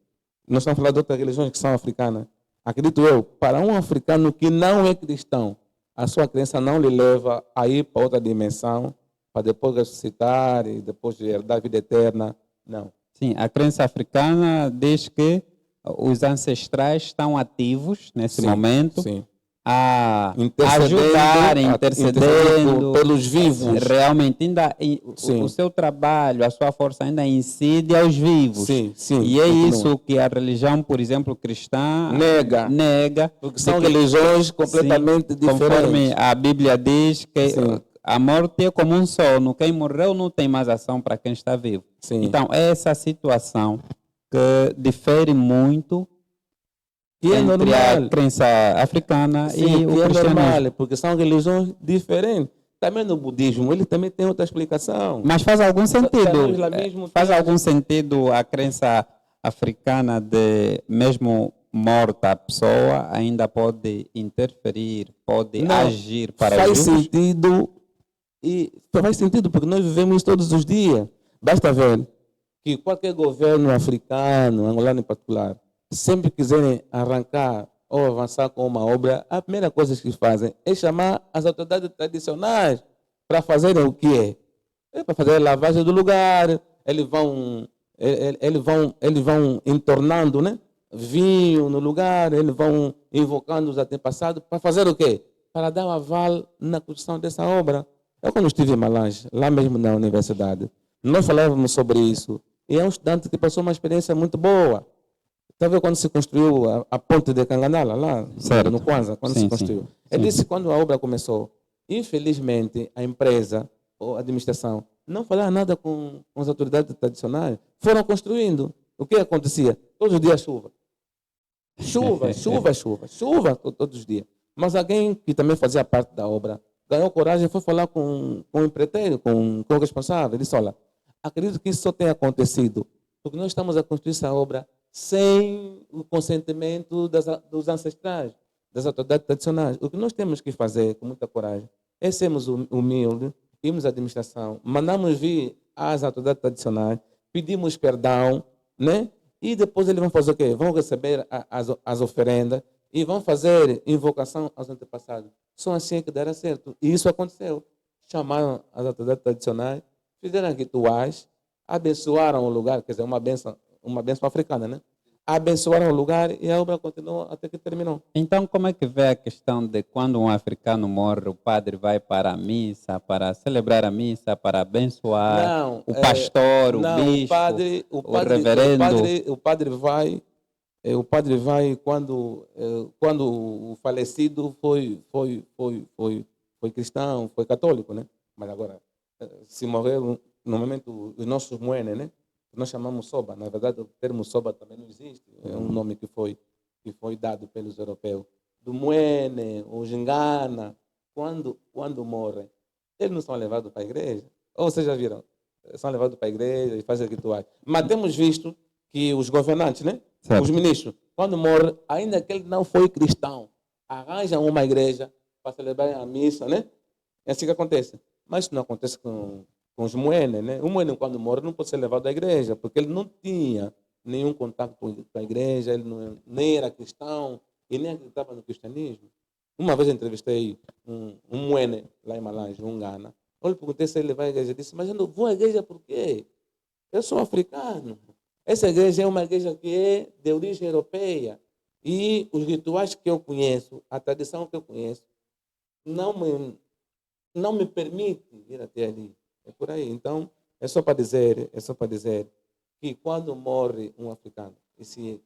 nós estamos falando de outras religiões que são africanas. Acredito eu, para um africano que não é cristão, a sua crença não lhe leva a ir para outra dimensão, para depois ressuscitar e depois herdar a vida eterna. Não. Sim, a crença africana diz que os ancestrais estão ativos nesse momento. Sim. a Intercedendo, ajudar, intercedendo intercedendo. pelos vivos. Realmente, ainda Sim. o seu trabalho, a sua força ainda incide aos vivos. Sim, sim. E é continua. isso que a religião, por exemplo, cristã Nega. Porque são de que- religiões completamente conforme diferentes. a Bíblia diz que Sim. a morte é como um sono. Quem morreu não tem mais ação para quem está vivo. Sim. Então, é essa situação que difere muito Que é entre normal. a crença africana Sim, e o que é cristianismo. normal, porque são religiões diferentes. Também no budismo, ele também tem outra explicação. Mas faz algum sentido, no islamismo faz tem- algum sentido a crença africana de mesmo morta a pessoa ainda pode interferir, pode Não, agir para os faz vivos? sentido, e faz sentido porque nós vivemos isso todos os dias. Basta ver que qualquer governo africano, angolano em particular, sempre quiserem arrancar ou avançar com uma obra, a primeira coisa que fazem é chamar as autoridades tradicionais para fazerem o quê? É para fazer a lavagem do lugar, eles vão entornando, né? Vinho no lugar, eles vão invocando os antepassados para fazer o quê? Para dar um aval na construção dessa obra. Eu quando estive em Malange, lá mesmo na universidade, nós falávamos sobre isso. E é um estudante que passou uma experiência muito boa. Está vendo quando se construiu a ponte de Canganala, lá Certo. no Kwanza, quando Sim, se construiu? sim. Ele Sim. disse que quando a obra começou, infelizmente, a empresa ou a administração não falava nada com as autoridades tradicionais. Foram construindo. O que acontecia? Todos os dias chuva. Chuva todos os dias. Mas alguém que também fazia parte da obra ganhou coragem e foi falar com o empreiteiro, com o responsável. Ele disse, olha, acredito que isso só tenha acontecido porque nós estamos a construir essa obra sem o consentimento dos ancestrais, das autoridades tradicionais. O que nós temos que fazer com muita coragem é sermos humildes, irmos à administração, mandamos vir às autoridades tradicionais, pedimos perdão, né? E depois eles vão fazer o quê? Vão receber as oferendas e vão fazer invocação aos antepassados. Só assim é que dará certo. E isso aconteceu. Chamaram as autoridades tradicionais, fizeram rituais, abençoaram o lugar, quer dizer, uma bênção africana, né? Abençoaram o lugar e a obra continuou até que terminou. Então, como é que vê a questão de quando um africano morre, o padre vai para a missa, para celebrar a missa, para abençoar Não, o pastor, não, o bispo, o reverendo? O padre vai quando o falecido foi cristão, foi católico, né? Mas agora, se morrer, normalmente os nossos muenes, né? Nós chamamos soba. Na verdade, o termo soba também não existe. É um nome que foi dado pelos europeus. Do muene, o gingana, quando morrem, eles não são levados para a igreja. Ou vocês já viram? São levados para a igreja e fazem rituais. Mas temos visto que os governantes, né? Certo. Os ministros, quando morrem, ainda que ele não foi cristão, arranjam uma igreja para celebrar a missa, né? É assim que acontece. Mas isso não acontece com os muenes, né? O muene, quando morre, não pode ser levado à igreja, porque ele não tinha nenhum contato com a igreja, ele nem era cristão e nem acreditava no cristianismo. Uma vez eu entrevistei um muene lá em Malange, um Ghana. Eu lhe perguntei se ele vai à igreja. Ele disse, mas eu não vou à igreja por quê? Eu sou africano. Essa igreja é uma igreja que é de origem europeia. E os rituais que eu conheço, a tradição que eu conheço, não me permite ir até ali. É por aí. Então, é só para dizer que quando morre um africano, e se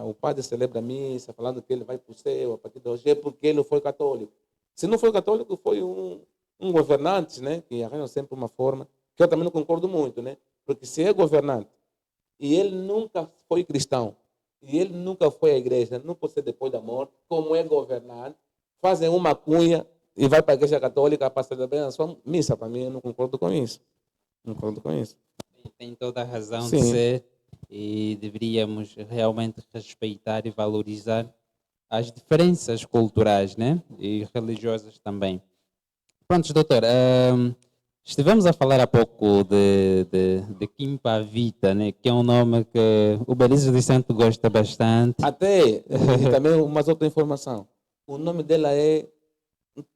o padre celebra a missa, falando que ele vai para o céu a partir de hoje, é porque ele foi católico. Se não foi católico, foi um governante, né, que arranja sempre uma forma, que eu também não concordo muito, né? Porque se é governante e ele nunca foi cristão, e ele nunca foi à igreja, não pode ser depois da morte, como é governante, fazem uma cunha e vai para a igreja católica para celebrar a sua missa. Para mim, eu não concordo com isso. Não concordo com isso. Tem toda a razão Sim. de ser e deveríamos realmente respeitar e valorizar as diferenças culturais, né? E religiosas também. Pronto, doutor, estivemos a falar há pouco de Kimpa Vita, né? Que é um nome que o Belício de Santo gosta bastante. Até, e também uma outra informação. O nome dela é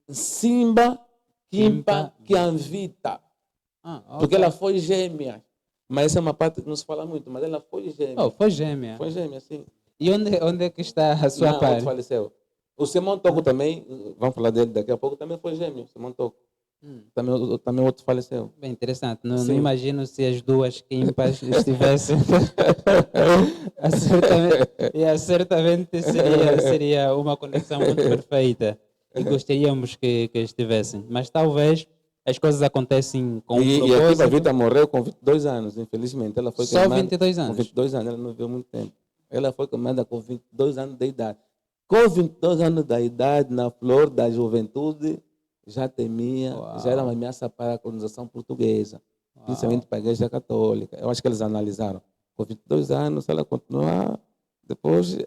Simba Kimpa Kianvita. Okay. Porque ela foi gêmea. Mas essa é uma parte que não se fala muito, mas ela foi gêmea. Oh, foi gêmea. Foi gêmea, sim. E onde é que está a sua Não, parte? outro faleceu. O Simão Toco também, vamos falar dele daqui a pouco, também foi gêmeo, Simão Toco. Também outro faleceu. Bem interessante. Não Sim. imagino se as duas quimpas estivessem. Certamente seria uma conexão muito perfeita. E gostaríamos que estivessem. Mas talvez as coisas acontecem com um E a propósito. Kiba Vita morreu com 22 anos, infelizmente. Ela foi Só queimada 22 com anos? 22 anos, ela não viveu muito tempo. Ela foi queimada com 22 anos de idade. Com 22 anos da idade, na flor da juventude, já temia, já era uma ameaça para a colonização portuguesa, principalmente para a Igreja Católica. Eu acho que eles analisaram. Com 22 anos, se ela continuar, depois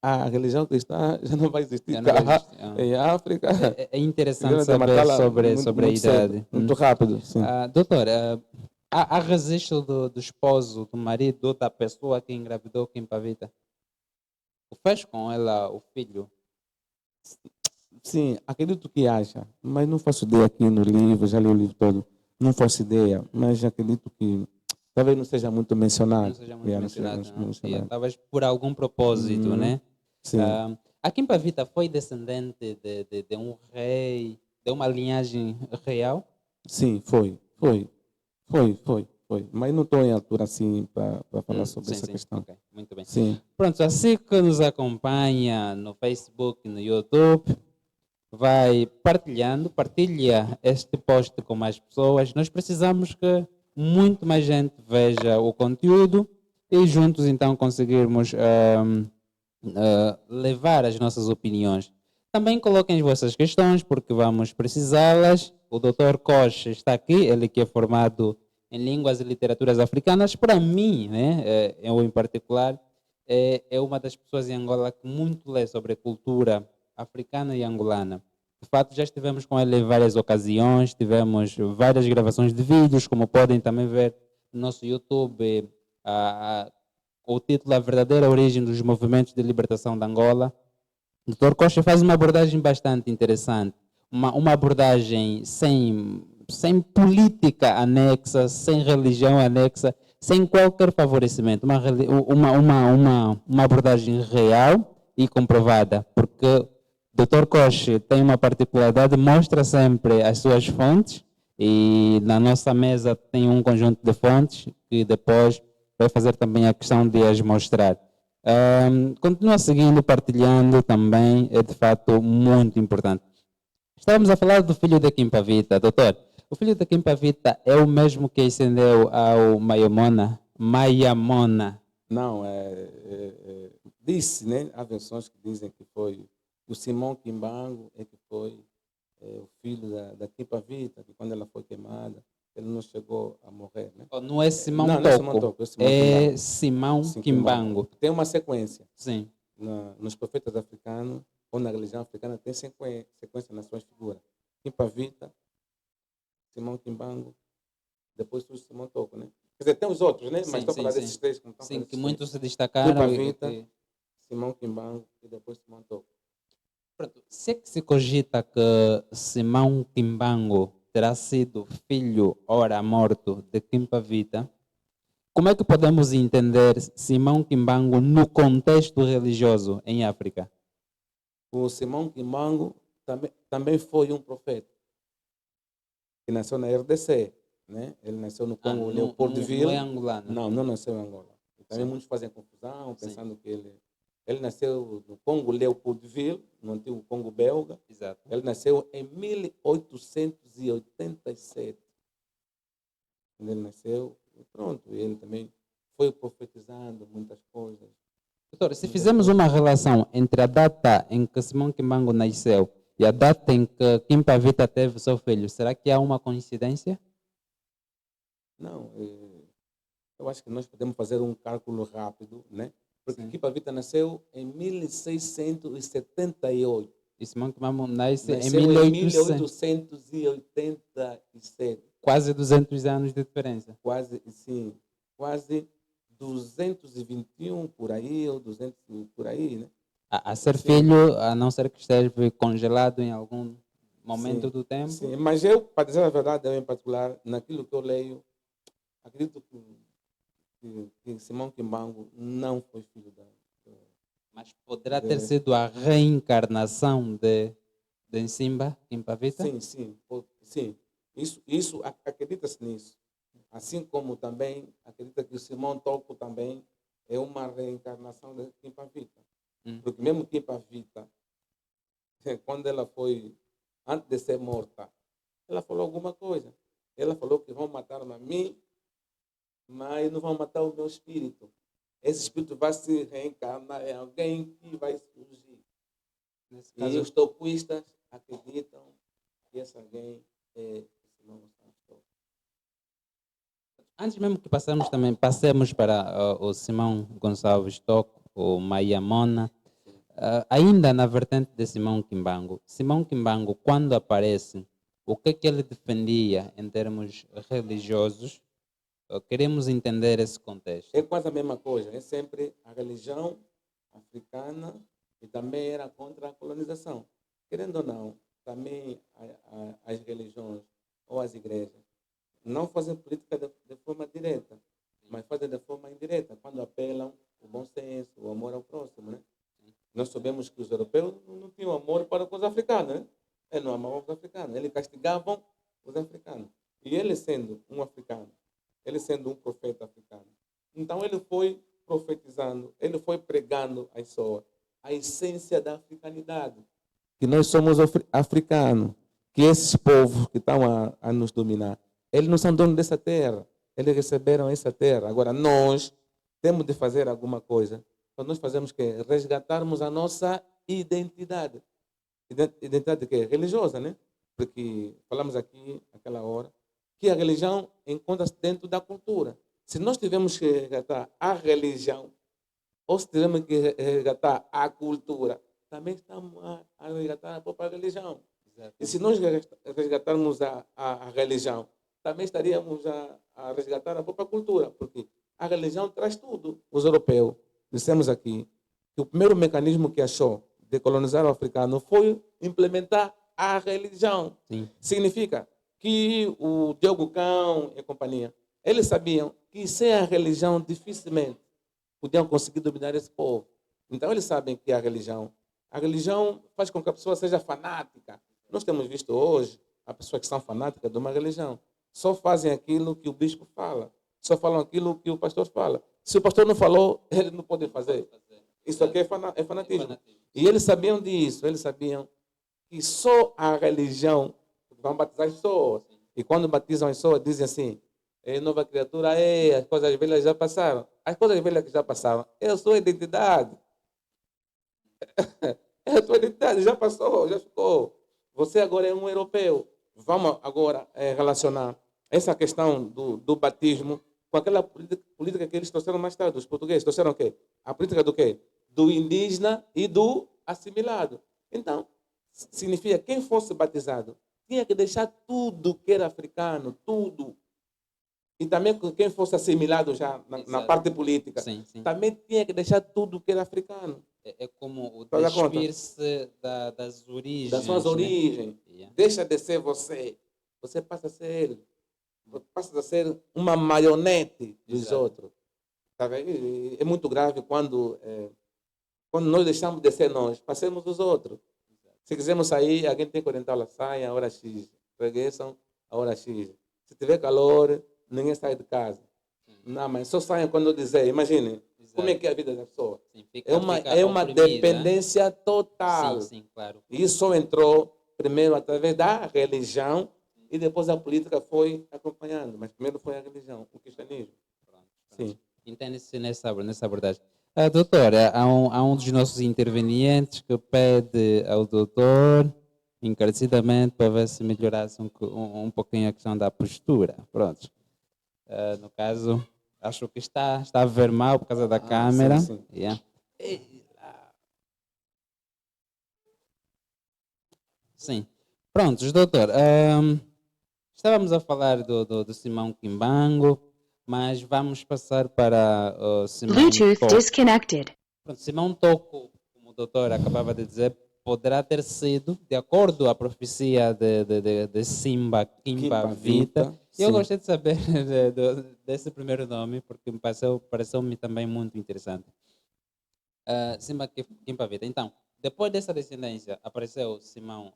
a religião cristã já não vai existir Já não vai cá, existir, em África. É interessante Tiveram de saber matá-la sobre a cedo, idade. muito rápido. Sim. Doutor, há registro do esposo, do marido, da pessoa que engravidou Quimpa Vita? Fez com ela o filho? Sim, acredito que haja, mas não faço ideia aqui no livro, já li o livro todo, não faço ideia, mas acredito que talvez não seja muito mencionado. Não seja muito Yeah, mencionado, seja não? muito mencionado. Talvez por algum propósito, né? Sim. A Quimpa Vita foi descendente de um rei, de uma linhagem real? Sim, foi. Mas não estou em altura assim para falar sobre essa questão. Okay, muito bem. Sim. Pronto, assim que nos acompanha no Facebook, no YouTube, vai partilha este post com mais pessoas. Nós precisamos que muito mais gente veja o conteúdo e juntos então conseguirmos levar as nossas opiniões. Também coloquem as vossas questões, porque vamos precisá-las. O Dr. Koch está aqui, ele que é formado em línguas e literaturas africanas. Para mim, né, eu em particular, é uma das pessoas em Angola que muito lê sobre a cultura africana e angolana. De fato, já estivemos com ele em várias ocasiões, tivemos várias gravações de vídeos, como podem também ver no nosso YouTube, o título A Verdadeira Origem dos Movimentos de Libertação de Angola. O Dr. Costa faz uma abordagem bastante interessante, uma abordagem sem política anexa, sem religião anexa, sem qualquer favorecimento, uma abordagem real e comprovada, porque o Dr. Costa tem uma particularidade, mostra sempre as suas fontes e na nossa mesa tem um conjunto de fontes que depois vai fazer também a questão de as mostrar. Continua seguindo, partilhando também, é de fato muito importante. Estávamos a falar do filho da Quimpa Vita, doutor. O filho da Quimpa Vita é o mesmo que ascendeu ao Mayamona? Não, disse, né? Há versões que dizem que foi o Simão Quimbango, que foi o filho da Quimpa Vita, que quando ela foi queimada, ele não chegou a morrer, né? Não é Simão Toco, não é Simão Toco, é Simão Quimbango. Tem uma sequência. Sim. Nos profetas africanos, ou na religião africana, tem sequência nas suas figuras. Quimpa Vita, Simão Quimbango, depois surge Simão Toco, né? Quer dizer, tem os outros, né? Mas estou a falar desses três. Sim, que muitos se destacaram. Quimpa Vita, Simão Quimbango e depois Simão Toco. Pronto. Se é que se cogita que Simão Quimbango terá sido filho, ora morto, de Quimpa Vita, como é que podemos entender Simão Quimbango no contexto religioso em África? O Simão Quimbango também foi um profeta que nasceu na RDC, né? Ele nasceu no Congo, Leopoldville. Não é angolano? Não nasceu em Angola. E também muitos fazem confusão, pensando que ele nasceu no Congo, Leopoldville, no antigo Congo belga. Exato. Ele nasceu em 1887. Quando ele nasceu, pronto, ele também foi profetizando muitas coisas. Doutor, se fizermos uma relação entre a data em que Simão Quimbango nasceu e a data em que Quimpa Vita teve seu filho, será que há uma coincidência? Não, eu acho que nós podemos fazer um cálculo rápido, né? Porque Quimpa Vita nasceu em 1678. E Simão Quimbango nasceu em 1887. Quase 200 anos de diferença. Quase 221 por aí, ou 200 por aí, né? A ser filho, a não ser que esteja congelado em algum momento do tempo. Sim, mas eu, para dizer a verdade, eu em particular, naquilo que eu leio, acredito que Simão Quimbango não foi filho Mas poderá ter de- sido a reencarnação de Nsimba Kimpavita? sim, sim, sim. Isso acredita-se nisso. Assim como também acredita que o Simão Toco também é uma reencarnação de Kimpavita. Hum. Porque mesmo Kimpavita, quando ela foi, antes de ser morta, ela falou alguma coisa. Ela falou que vão matar a mim, mas não vão matar o meu espírito. Esse espírito vai se reencarnar em alguém que vai surgir. Nesse E caso, os toquistas acreditam que esse alguém é o Simão Santos Toco. antes mesmo que passemos para o Simão Gonçalves Toco, o Mayamona, ainda na vertente de Simão Kimbangu, quando aparece, o que ele defendia em termos religiosos? Queremos entender esse contexto. É quase a mesma coisa. É sempre a religião africana e também era contra a colonização. Querendo ou não, também as religiões ou as igrejas não fazem política de forma direta, mas fazem de forma indireta, quando apelam o bom senso, o amor ao próximo, né? Nós sabemos que os europeus não tinham amor para com os africanos, né? Eles não amavam os africanos, eles castigavam os africanos. E ele sendo um africano, ele sendo um profeta africano, então ele foi profetizando, ele foi pregando a pessoas a essência da africanidade. Que nós somos africanos, que esses povos que estão a nos dominar, eles não são donos dessa terra, eles receberam essa terra. Agora nós temos de fazer alguma coisa. Então nós fazemos que resgatarmos a nossa identidade. Identidade que é religiosa, né? Porque falamos aqui, naquela hora, que a religião encontra-se dentro da cultura. Se nós tivermos que resgatar a religião, ou se tivermos que resgatar a cultura, também estamos a resgatar a própria religião. Exato. E se nós resgatarmos a religião, também estaríamos a resgatar a própria cultura, porque a religião traz tudo. Os europeus, dissemos aqui, que o primeiro mecanismo que achou de colonizar o africano foi implementar a religião. Sim. Significa que o Diogo Cão e companhia, eles sabiam que sem a religião dificilmente podiam conseguir dominar esse povo. Então eles sabem que a religião faz com que a pessoa seja fanática. Nós temos visto hoje as pessoas que são fanáticas de uma religião só fazem aquilo que o bispo fala, só falam aquilo que o pastor fala. Se o pastor não falou, eles não podem fazer. Isso aqui é fanatismo. E eles sabiam disso, eles sabiam que só a religião vão batizar as pessoas. E quando batizam as pessoas, dizem assim: nova criatura, as coisas velhas já passaram. As coisas velhas que já passaram é a sua identidade. É a sua identidade, já passou, já ficou. Você agora é um europeu. Vamos agora relacionar essa questão do batismo com aquela política que eles trouxeram mais tarde. Os portugueses trouxeram o quê? A política do quê? Do indígena e do assimilado. Então, significa que quem fosse batizado tinha que deixar tudo que era africano, tudo. E também quem fosse assimilado já na parte política, Sim, sim. também tinha que deixar tudo que era africano. É como o Faz a conta. despir-se das origens. Das suas né? origens. Yeah. Deixa de ser você. Você passa a ser ele. Passa a ser uma marionete dos Exato. outros. Tá vendo? É muito grave quando nós deixamos de ser nós, passemos os outros. Se quisermos sair, alguém tem que orientar, saia a hora X. Regressam a hora X. Se tiver calor, ninguém sai de casa. Não, mas só saem quando eu dizer. Imagine como é que é a vida da pessoa. Sim, É uma oprimida. dependência total. Sim, sim, claro. E isso só entrou primeiro através da religião e depois a política foi acompanhando. Mas primeiro foi a religião, o cristianismo. Pronto. Sim. Entende-se nessa abordagem. Doutora, há um dos nossos intervenientes que pede ao doutor encarecidamente para ver se melhorasse um pouquinho a questão da postura. Pronto. No caso, acho que está a ver mal por causa da câmera. Sim, sim. Yeah. Sim. Prontos, doutor. Estávamos a falar do Simão Kimbangu, mas vamos passar para o Simão Bluetooth Toco. disconnected. Pronto, Simão Toco, como o doutor acabava de dizer, poderá ter sido, de acordo à profecia de Simba Kimba Vita. E eu sim. gostei de saber desse primeiro nome, porque pareceu-me também muito interessante. Simba Kimpavita. Então, depois dessa descendência, apareceu Simão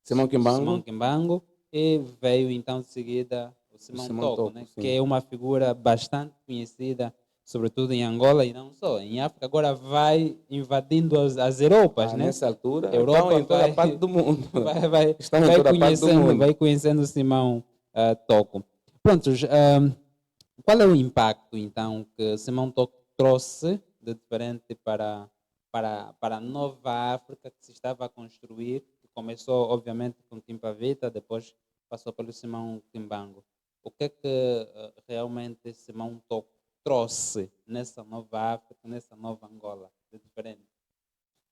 Simão Kimbangu, Kimbangu e veio então de seguida o Simão Simão Toko, Toko, né? sim. Que é uma figura bastante conhecida, sobretudo em Angola e não só. Em África agora vai invadindo as Europas, né? nessa altura, Europa estão em toda vai, parte do mundo. vai Estão em toda parte do mundo. vai conhecendo o Simão Toko. Prontos, qual é o impacto, então, que Simão Toko trouxe de diferente para a nova África que se estava a construir, que começou, obviamente, com Kimpavita, depois passou pelo Simão Kimbangu? O que é que realmente Simão Toko trouxe nessa nova África, nessa nova Angola, de diferente?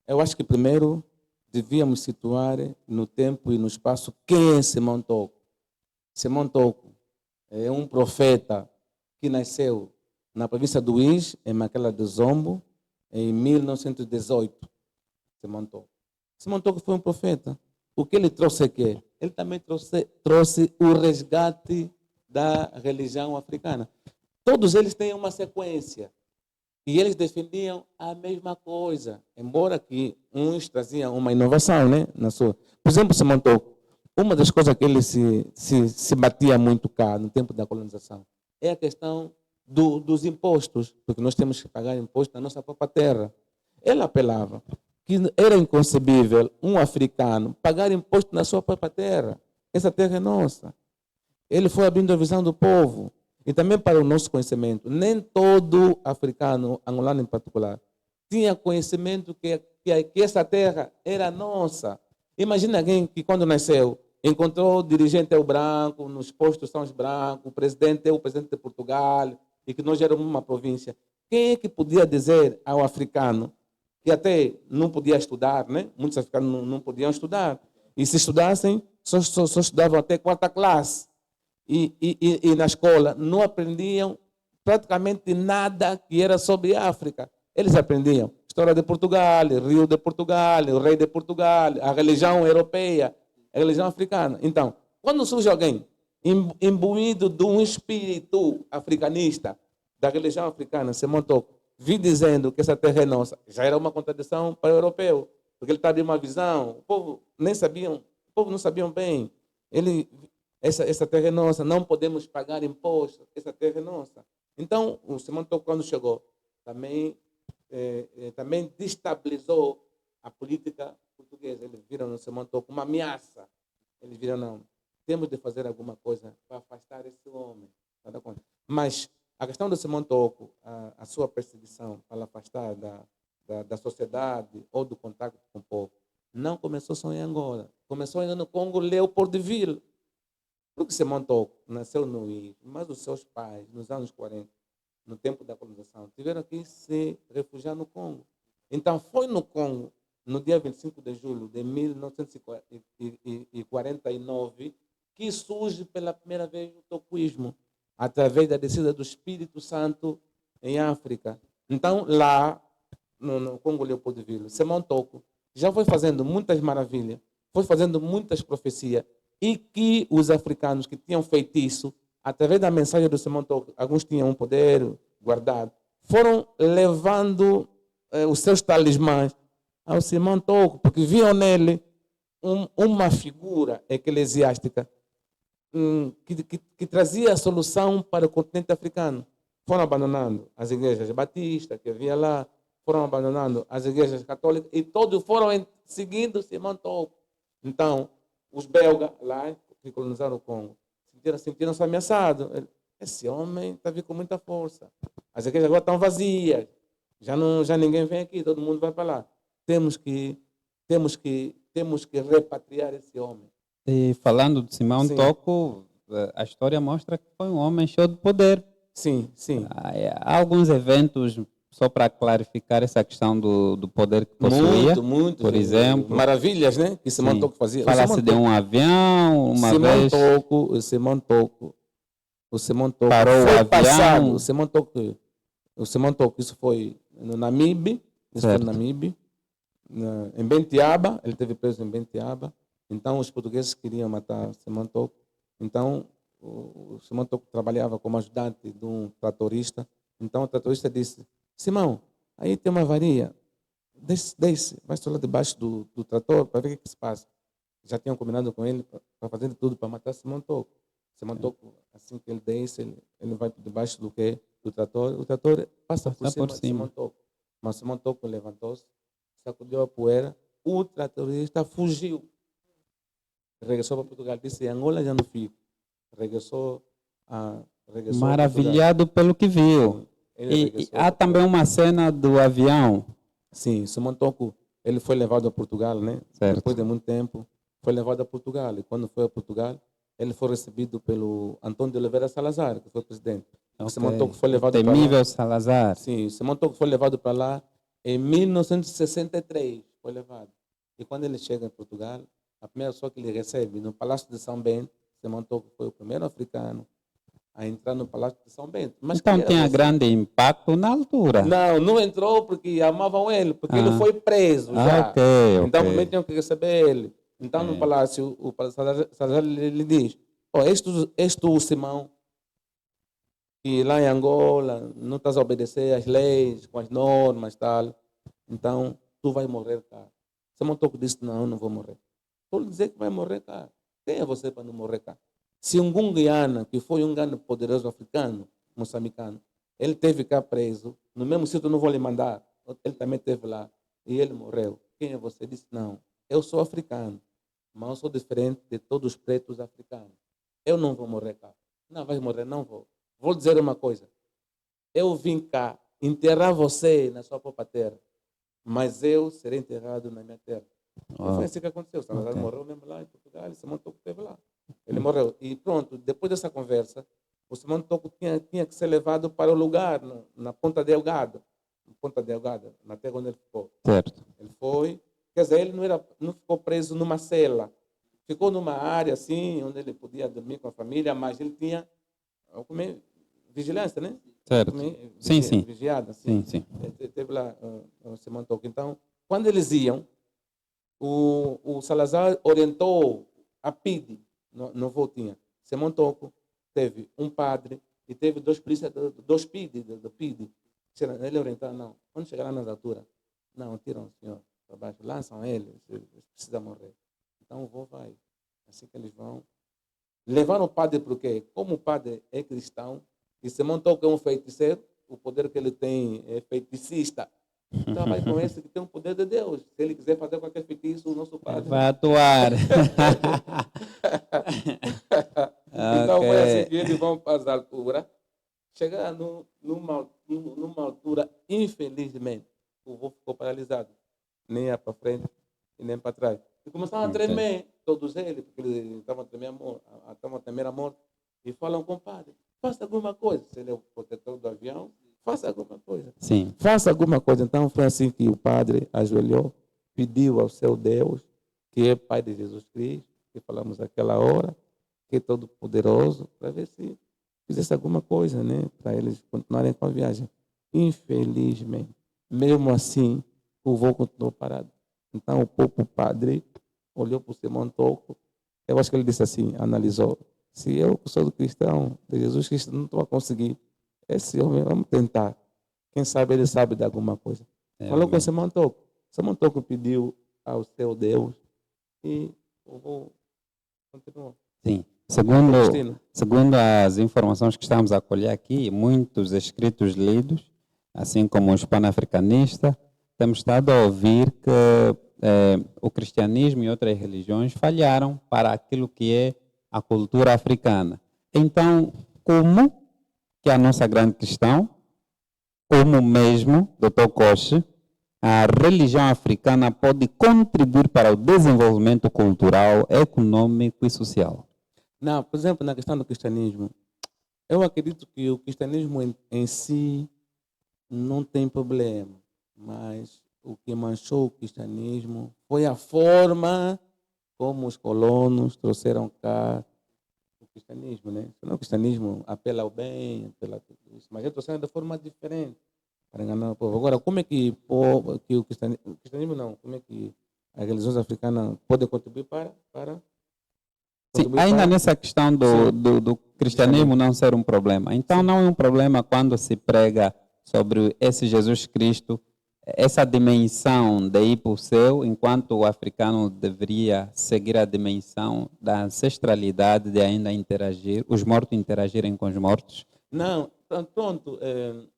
Eu acho que primeiro devíamos situar no tempo e no espaço quem é Simão Toko. Simão Toko é um profeta que nasceu na província do Uís, em Maquela de Zombo, em 1918. Simão Toko. Simão Toko foi um profeta. O que ele trouxe aqui? Ele também trouxe o resgate da religião africana. Todos eles têm uma sequência. E eles defendiam a mesma coisa, embora que uns traziam uma inovação, né? Por exemplo, Simão Toko, uma das coisas que ele se batia muito cá no tempo da colonização é a questão dos impostos, porque nós temos que pagar imposto na nossa própria terra. Ele apelava que era inconcebível um africano pagar imposto na sua própria terra. Essa terra é nossa. Ele foi abrindo a visão do povo. E também para o nosso conhecimento, nem todo africano, angolano em particular, tinha conhecimento que essa terra era nossa. Imagina alguém que quando nasceu, encontrou o dirigente é o branco, nos postos são os brancos, o presidente é o presidente de Portugal, e que nós éramos uma província. Quem é que podia dizer ao africano que até não podia estudar, né? Muitos africanos não podiam estudar. E se estudassem, só estudavam até quarta classe. E na escola não aprendiam praticamente nada que era sobre a África. Eles aprendiam história de Portugal, Rio de Portugal, o rei de Portugal, a religião europeia, a religião africana. Então, quando surge alguém imbuído de um espírito africanista, da religião africana, se montou, vi dizendo que essa terra é nossa, já era uma contradição para o europeu, porque ele está de uma visão, o povo não sabiam bem. Essa terra é nossa, não podemos pagar imposto, essa terra é nossa. Então, o Simão Toko, quando chegou, também destabilizou a política portuguesa. Eles viram o Simão Toko uma ameaça. Eles viram, não, temos de fazer alguma coisa para afastar esse homem. Mas a questão do Simão Toko, a sua perseguição para afastar da sociedade ou do contato com o povo, não começou só em Angola. Começou ainda no Congo, Leopoldville. Porque Simão Toko nasceu no Uís, mas os seus pais, nos anos 40, no tempo da colonização, tiveram que se refugiar no Congo. Então, foi no Congo, no dia 25 de julho de 1949, que surge pela primeira vez o tocoísmo, através da descida do Espírito Santo em África. Então, lá, no Congo Leopoldville, Simão Toko já foi fazendo muitas maravilhas, foi fazendo muitas profecias, e que os africanos que tinham feito isso, através da mensagem do Simão Toko, alguns tinham um poder guardado, foram levando os seus talismãs ao Simão Toko, porque viam nele uma figura eclesiástica que trazia a solução para o continente africano. Foram abandonando as igrejas batistas que havia lá, foram abandonando as igrejas católicas e todos foram seguindo Simão Toko. Então, os belgas lá, que colonizaram o Congo, sentiram-se ameaçados. Esse homem está vindo com muita força. As igrejas agora estão vazias. Já ninguém vem aqui, todo mundo vai para lá. Temos que repatriar esse homem. E falando de Simão Sim. Toko, a história mostra que foi um homem cheio de poder. Sim, sim. Há alguns eventos, só para clarificar essa questão do poder que possuía. Muito. Por exemplo. Maravilhas, né? Que Simão Sim. Toko fazia. Fala-se de um avião, uma vez. O Simão Toko Parou o foi avião. passado. O Simão Toko, isso foi no Namibe. Certo. Em Bentiaba, ele esteve preso em Bentiaba. Então, os portugueses queriam matar Simão Toko. Então, o Simão Toko trabalhava como ajudante de um tratorista. Então, o tratorista disse: Simão, Aí tem uma varia. Desce, vai lá debaixo do trator para ver o que se passa. Já tinham combinado com ele para fazer tudo para matar Simão Toco. Simão Toco, assim que ele desce, ele vai debaixo do trator. O trator passa por cima de Simão Toco. Mas Simão Toco levantou-se, sacudiu a poeira. O tratorista fugiu. Regressou para Portugal. Disse: Angola já não fico. Regressou maravilhado pelo que viu. E há também uma cena do avião. Sim, Simão Toco, ele foi levado a Portugal, né? Certo. Depois de muito tempo, foi levado a Portugal. E quando foi a Portugal, ele foi recebido pelo Antônio de Oliveira Salazar, que foi presidente. Okay. Simão Toco foi levado para lá. Salazar. Sim, Simão Toco foi levado para lá em 1963. Foi levado. E quando ele chega em Portugal, a primeira pessoa que ele recebe no Palácio de São Bento, Simão Toco foi o primeiro africano a entrar no Palácio de São Bento. Mas então tinha grande impacto na altura. Não entrou porque amavam ele, porque ele foi preso já. Okay. Então também tinham que receber ele. Então no palácio, o Salazar lhe diz: este o Simão, que lá em Angola não estás a obedecer às leis, com as normas e tal, então tu vai morrer cá. Simão Toco disse: não vou morrer. Estou lhe dizer que vai morrer cá. Quem é você para não morrer cá? Se um Gunguiana, que foi um grande poderoso africano, moçambicano, ele teve cá preso, no mesmo sítio eu não vou lhe mandar, ele também esteve lá, e ele morreu. Quem é você? Disse: não, eu sou africano, mas eu sou diferente de todos os pretos africanos. Eu não vou morrer cá. Não, vai morrer, não vou. Vou dizer uma coisa, eu vim cá enterrar você na sua própria terra, mas eu serei enterrado na minha terra. Oh. Foi assim que aconteceu. O Salazar morreu mesmo lá em Portugal, e Simão Toco esteve lá. Ele morreu. E pronto, depois dessa conversa, o Simão Toco tinha que ser levado para o lugar, na Ponta Delgada. Ponta Delgada, na terra onde ele ficou. Certo. Ele foi, quer dizer, ele não ficou preso numa cela. Ficou numa área assim, onde ele podia dormir com a família, mas ele tinha vigilância, né? Certo. Sim. Vigiada, assim. Sim. Teve lá o Simão Toco. Então, quando eles iam, o Salazar orientou a PIDE, no Voltinha. Simão Toco teve um padre e teve dois polícias, dois PIDE, do PIDE. Ele orientou: não, quando chegar lá nas alturas, não, tiram o senhor para baixo, lançam ele, precisa morrer. Então o vô vai. Assim que eles vão. Levaram o padre porque, como o padre é cristão, e Simão Toco é um feiticeiro, o poder que ele tem é feticista. Então vai com esse que tem o poder de Deus. Se ele quiser fazer qualquer feitiço, o nosso padre vai atuar. Então foi assim que eles vão para as alturas. Chegaram numa altura, infelizmente, o vô ficou paralisado. Nem ia para frente e nem para trás. E começaram a tremer, todos eles, porque eles estavam a temer a morte. E falam: compadre, faça alguma coisa. Se ele é o protetor do avião, faça alguma coisa. Sim. Faça alguma coisa. Então foi assim que o padre ajoelhou, pediu ao seu Deus, que é Pai de Jesus Cristo, que falamos naquela hora, que é todo poderoso, para ver se fizesse alguma coisa, né? Para eles continuarem com a viagem. Infelizmente, mesmo assim, o voo continuou parado. Então o próprio padre olhou para o Simão Toco. Eu acho que ele disse assim, analisou: se eu, que sou do cristão, de Jesus Cristo, não estou a conseguir, esse homem, vamos tentar. Quem sabe ele sabe de alguma coisa. Falou com o Simão Toco. Simão Toco pediu ao seu Deus e o voo continuou. Sim. Segundo as informações que estamos a colher aqui, muitos escritos lidos, assim como os panafricanistas, temos estado a ouvir que o cristianismo e outras religiões falharam para aquilo que é a cultura africana. Então, como que a nossa grande questão, como mesmo, Dr. Koche, a religião africana pode contribuir para o desenvolvimento cultural, econômico e social? Não, por exemplo, na questão do cristianismo, eu acredito que o cristianismo em si não tem problema, mas o que manchou o cristianismo foi a forma como os colonos trouxeram cá o cristianismo, né? Senão o cristianismo apela ao bem, apela a tudo isso, mas eles trouxeram de forma diferente para enganar o povo. Agora, como é que o cristianismo não, como é que as religiões africanas podem contribuir para sim, ainda nessa questão do cristianismo não ser um problema. Então, não é um problema quando se prega sobre esse Jesus Cristo essa dimensão de ir para o céu, enquanto o africano deveria seguir a dimensão da ancestralidade de ainda interagir, os mortos interagirem com os mortos? Não, pronto,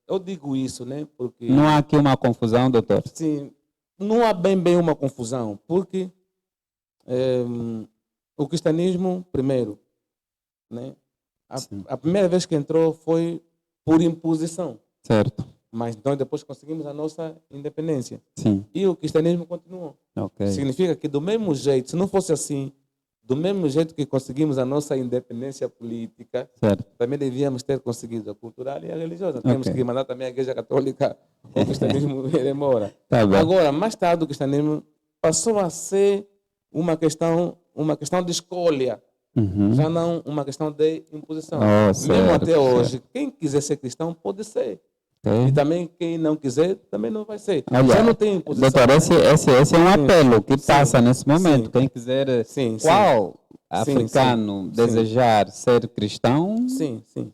eu digo isso, né? Porque Não há aqui uma confusão, doutor? sim, não há bem uma confusão, porque o cristianismo, primeiro, né? Sim. A primeira vez que entrou foi por imposição, Certo. mas nós depois conseguimos a nossa independência. Sim. E o cristianismo continuou. Ok. Significa que do mesmo jeito, se não fosse assim, do mesmo jeito que conseguimos a nossa independência política, Certo. também devíamos ter conseguido a cultural e a religiosa. Temos Ok. que mandar também a Igreja Católica o cristianismo ir embora. Tá bom. Agora, mais tarde, o cristianismo passou a ser uma questão de escolha, Uhum. já não uma questão de imposição. Oh, Mesmo certo, até hoje, certo. quem quiser ser cristão pode ser. Ok. E também quem não quiser, também não vai ser. Olha, Já não tem imposição. doutor, né? esse é um Sim. apelo que Sim. passa nesse momento. Sim. Quem quiser, Sim, sim. qual Sim, africano sim. desejar ser cristão, Sim, sim.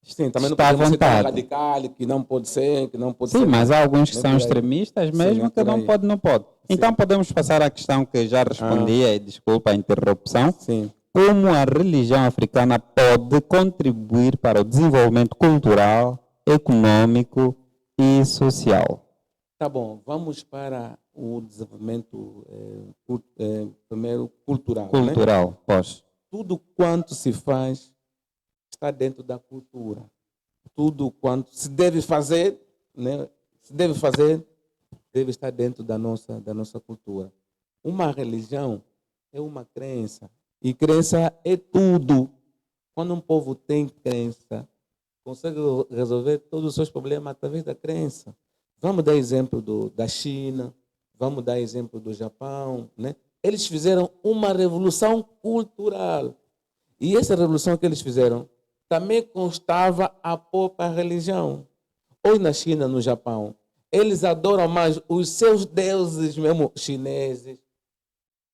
Sim, também não está à podemos ser tão vontade. radical, que não pode ser, que não pode Sim, ser. mas não. há alguns que Nem são por aí. extremistas Sim, mesmo é que por não aí. pode, não pode. Então Sim. podemos passar à questão que já respondia, e desculpa a interrupção. Sim. Como a religião africana pode contribuir para o desenvolvimento cultural, econômico e social? Tá bom, vamos para o desenvolvimento primeiro cultural. Né? Cultural, pois. Tudo quanto se faz está dentro da cultura. Tudo quanto se deve fazer, né? Deve estar dentro da nossa cultura. Uma religião é uma crença. E crença é tudo. Quando um povo tem crença, consegue resolver todos os seus problemas através da crença. Vamos dar exemplo da China, vamos dar exemplo do Japão. Né? Eles fizeram uma revolução cultural. E essa revolução que eles fizeram também constava a própria religião. Hoje na China, no Japão, eles adoram mais os seus deuses mesmo chineses.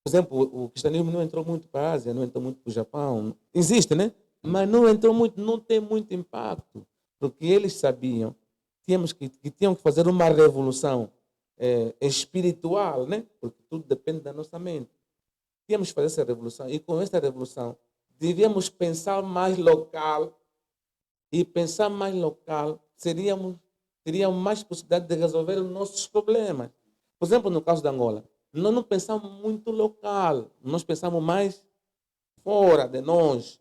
Por exemplo, o cristianismo não entrou muito para a Ásia, não entrou muito para o Japão. Existe, né? Mas não entrou muito, não tem muito impacto. Porque eles sabiam que tinham que fazer uma revolução espiritual, né? Porque tudo depende da nossa mente. Tínhamos que fazer essa revolução. E com essa revolução, devíamos pensar mais local. E pensar mais local, teríamos mais possibilidade de resolver os nossos problemas. Por exemplo, no caso da Angola, nós não pensamos muito local, nós pensamos mais fora de nós.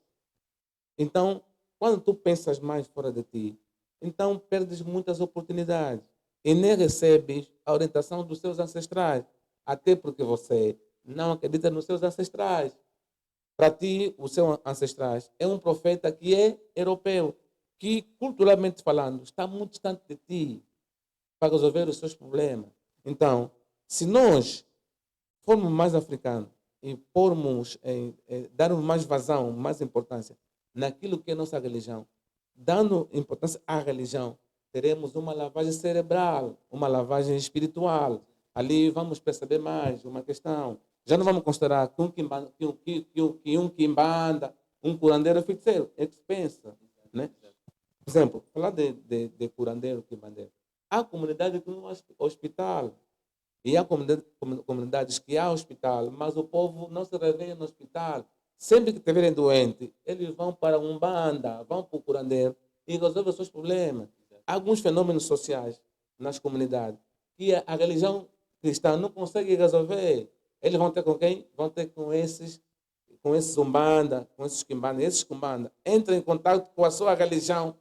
Então, quando tu pensas mais fora de ti, então perdes muitas oportunidades e nem recebes a orientação dos seus ancestrais, até porque você não acredita nos seus ancestrais. Para ti, os seus ancestrais é um profeta que é europeu, que culturalmente falando está muito distante de ti para resolver os seus problemas. Então, se nós formos mais africanos e darmos mais vazão, mais importância naquilo que é nossa religião, dando importância à religião, teremos uma lavagem cerebral, uma lavagem espiritual. Ali vamos perceber mais uma questão. Já não vamos considerar que um quimbanda, um curandeiro é feiticeiro. É que se pensa. Né? Por exemplo, falar de curandeiro, quimbandeiro. Há comunidade que não há hospital. E há comunidades que há hospital, mas o povo não se revê no hospital. Sempre que estiverem doentes, eles vão para Umbanda, vão para o curandeiro e resolvem os seus problemas. Há alguns fenômenos sociais nas comunidades que a religião cristã não consegue resolver. Eles vão ter com quem? Vão ter com esses Umbanda, com esses Quimbanda. Esses Quimbanda entram em contato com a sua religião,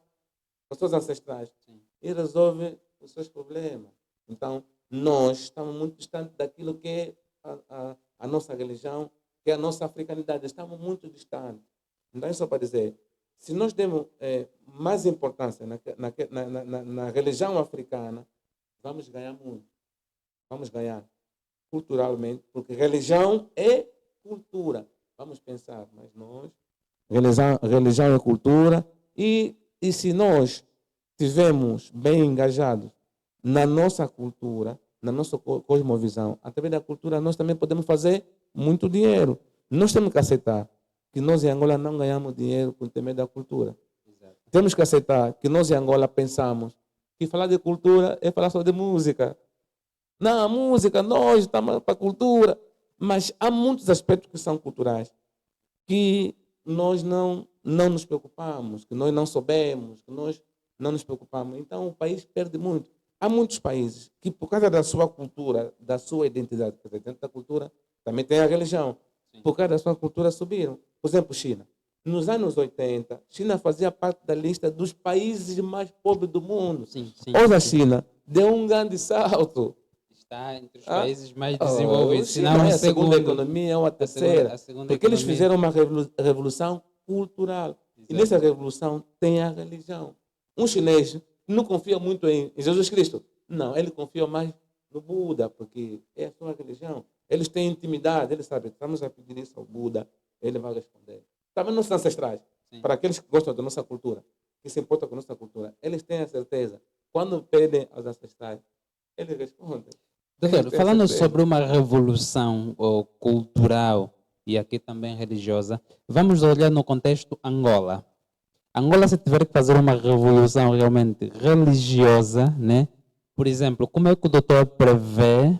com os seus ancestrais, e resolvem os seus problemas. Então, nós estamos muito distantes daquilo que é a nossa religião, que é a nossa africanidade. Estamos muito distantes. Então, é só para dizer, se nós demos mais importância na religião africana, vamos ganhar muito. Vamos ganhar culturalmente, porque religião é cultura. Vamos pensar, mas nós, religião é cultura, e se nós estivermos bem engajados na nossa cultura, na nossa cosmovisão, através da cultura, nós também podemos fazer muito dinheiro. Nós temos que aceitar que nós em Angola não ganhamos dinheiro por intermédio da cultura. Exato. Temos que aceitar que nós em Angola pensamos que falar de cultura é falar só de música. Não, a música, nós estamos para a cultura. Mas há muitos aspectos que são culturais que nós não nos preocupamos, que nós não soubemos, que nós não nos preocupamos. Então o país perde muito. Há muitos países que, por causa da sua cultura, da sua identidade, porque dentro da cultura também tem a religião, por causa da sua cultura subiram. Por exemplo, China. Nos anos 80, China fazia parte da lista dos países mais pobres do mundo. Sim, sim, Hoje a sim. China deu um grande salto. Está entre os Ah, países mais desenvolvidos. Se China não, é o a segunda segundo. economia ou a A terceira. segunda Porque eles economia. fizeram uma revolução cultural. E nessa revolução tem a religião. Um chinês não confia muito em Jesus Cristo. Não, ele confia mais no Buda, porque é a sua religião. Eles têm intimidade, eles sabem, estamos a pedir isso ao Buda, ele vai responder. Também nossos ancestrais, Sim. para aqueles que gostam da nossa cultura, que se importam com a nossa cultura, eles têm a certeza. Quando pedem aos ancestrais, eles respondem. Doutor, Eles têm a falando certeza. sobre uma revolução cultural e aqui também religiosa, vamos olhar no contexto Angola. Angola, se tiver que fazer uma revolução realmente religiosa, né? Por exemplo, como é que o doutor prevê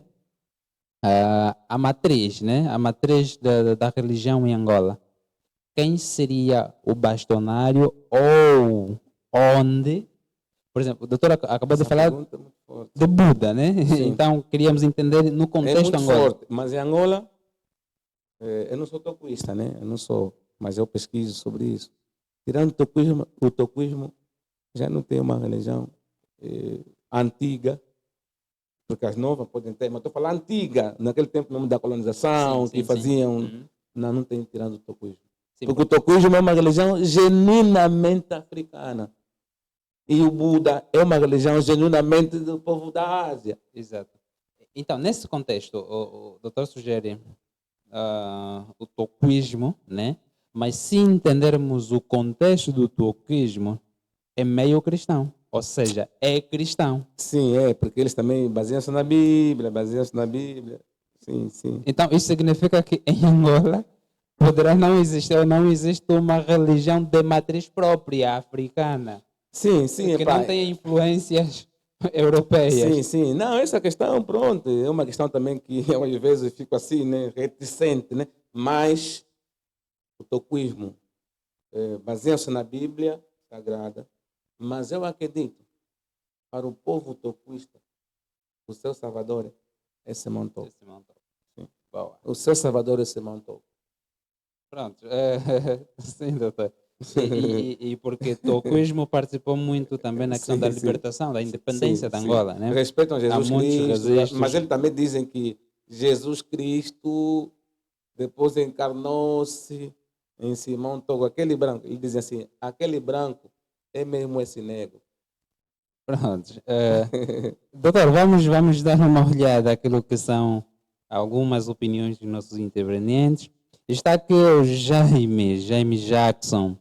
a matriz, né? A matriz da religião em Angola? Quem seria o bastonário ou onde? Por exemplo, o doutor acabou de Essa falar pergunta é muito forte. de Buda, né? Sim. Então, queríamos entender no É contexto muito Angola. forte, mas em Angola, eu não sou tocuista, né? Eu não sou, mas eu pesquiso sobre isso. Tirando o tocuismo já não tem uma religião antiga, porque as novas podem ter, mas estou falando antiga, naquele tempo mesmo da colonização, Sim, que sim, sim. faziam. Uhum. Não tem tirando o tocuismo. Sim, Porque o tocuismo é uma religião genuinamente africana. E o Buda é uma religião genuinamente do povo da Ásia. Exato. Então, nesse contexto, o doutor sugere o toquismo, né? Mas se entendermos o contexto do toquismo, é meio cristão, ou seja, é cristão. Sim, porque eles também baseiam-se na Bíblia, Sim, sim. Então, isso significa que em Angola poderá não existir ou não existe uma religião de matriz própria africana, Sim, sim, que não tem influências europeias. Sim, sim. Não, essa questão, pronto, é uma questão também que eu às vezes fico assim, né, reticente, né? Mas o tocuismo baseia-se na Bíblia Sagrada, mas eu acredito, para o povo tocuista, o seu Salvador é Simão Toco. Sim. Boa. O seu Salvador é Simão Toco. Pronto. Sim, doutor. E porque o toquismo participou muito também na questão da libertação, da independência de Angola, né? Respeitam Jesus muitos Cristo, registros. mas eles também dizem que Jesus Cristo depois encarnou-se em Simão Togo, aquele branco. Eles dizem assim, aquele branco é mesmo esse negro. Pronto. Doutor, vamos dar uma olhada àquilo que são algumas opiniões dos nossos intervenientes. Está aqui o Jaime Jackson.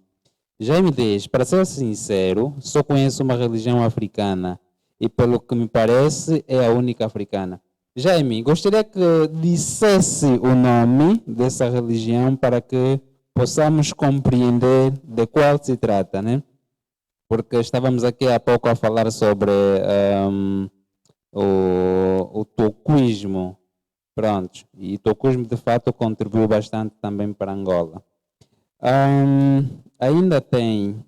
Jaime diz, para ser sincero, só conheço uma religião africana e pelo que me parece é a única africana. Jaime, gostaria que dissesse o nome dessa religião para que possamos compreender de qual se trata, né? Porque estávamos aqui há pouco a falar sobre o toquismo. Pronto, e o toquismo de fato contribuiu bastante também para Angola. Ainda tem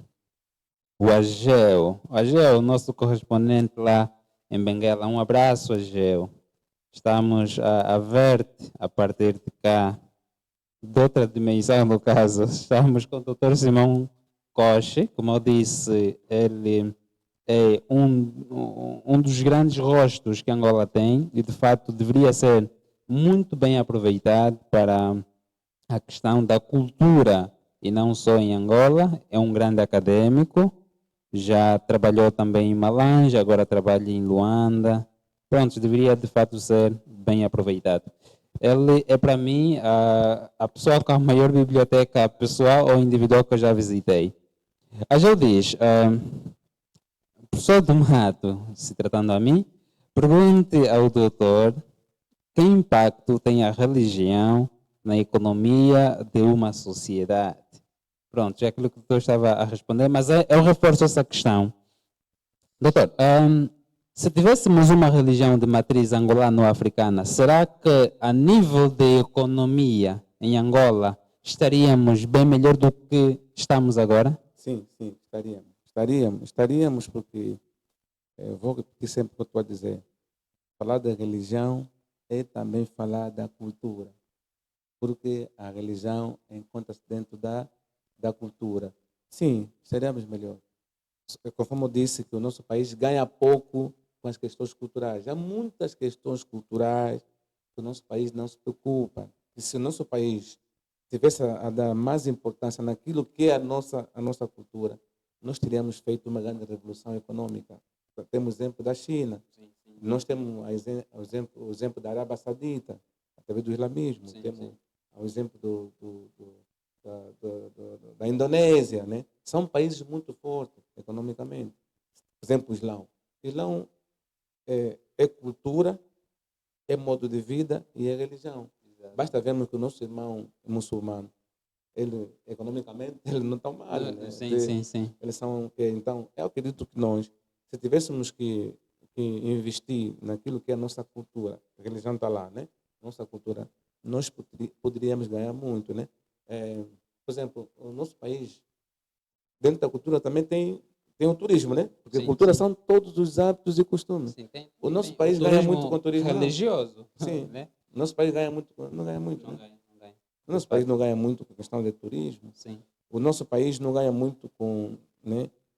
o Ageu. O Ageu é o nosso correspondente lá em Benguela. Um abraço, Ageu. Estamos a ver-te a partir de cá, de outra dimensão, no caso. Estamos com o Dr. Simão Coche. Como eu disse, ele é um dos grandes rostos que Angola tem e, de fato, deveria ser muito bem aproveitado para a questão da cultura, e não só em Angola. É um grande acadêmico, já trabalhou também em Malanja, agora trabalha em Luanda. Pronto, deveria de fato ser bem aproveitado. Ele é para mim a pessoa com a maior biblioteca pessoal ou individual que eu já visitei. A Gel diz, professor do Mato, se tratando a mim, pergunte ao doutor que impacto tem a religião na economia de uma sociedade. Pronto, é aquilo que o doutor estava a responder, mas eu reforço essa questão. Doutor, Se tivéssemos uma religião de matriz angolano-africana, será que a nível de economia em Angola estaríamos bem melhor do que estamos agora? Sim, sim, estaríamos porque, vou repetir sempre o que eu estou a dizer, falar da religião é também falar da cultura, porque a religião encontra-se dentro da cultura. Sim, estaríamos melhor. Conforme eu disse, que o nosso país ganha pouco com as questões culturais. Há muitas questões culturais que o nosso país não se preocupa. E se o nosso país tivesse a dar mais importância naquilo que é a nossa cultura, nós teríamos feito uma grande revolução econômica. Temos o exemplo da China, nós temos o exemplo da Arábia Saudita, através do islamismo, temos o exemplo da Indonésia, né? São países muito fortes economicamente. Por exemplo, o Islão. O Islão é cultura, é modo de vida e é religião. Basta vermos que o nosso irmão muçulmano, ele economicamente ele não está mal, né? Sim. Eles são, então, eu acredito que nós, se tivéssemos que investir naquilo que é a nossa cultura, a religião está lá, né? Nossa cultura, nós poderíamos ganhar muito, né? Por exemplo, o nosso país, dentro da cultura também tem o turismo, né? Porque a cultura são todos os hábitos e costumes. Sim, o nosso país ganha muito com o turismo religioso. Sim. Né? O nosso país ganha muito, não ganha muito. Não né? ganha. O nosso país não ganha muito com a questão de turismo. Sim. O nosso país não ganha muito com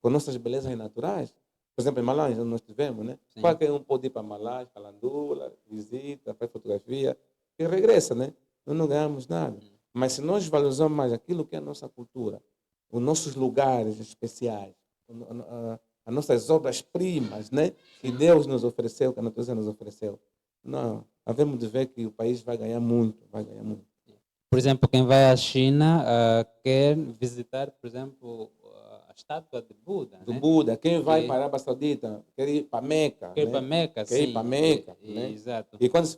nossas belezas naturais. Por exemplo, em Malanja, nós tivemos, né? Sim. Qualquer um pode ir para Malanja, Calandula, visita, faz fotografia e regressa, né? Nós não ganhamos nada. Mas se nós valorizamos mais aquilo que é a nossa cultura, os nossos lugares especiais, as nossas obras-primas, né? Que Deus nos ofereceu, que a natureza nos ofereceu, não, havemos de ver que o país vai ganhar muito, vai ganhar muito. Por exemplo, quem vai à China quer visitar, por exemplo, a estátua de Buda. Do né? Buda. Quem vai para a Arábia Saudita quer ir para Meca. Quer ir para Meca, Quer ir para Meca. Né? Exato. E quando se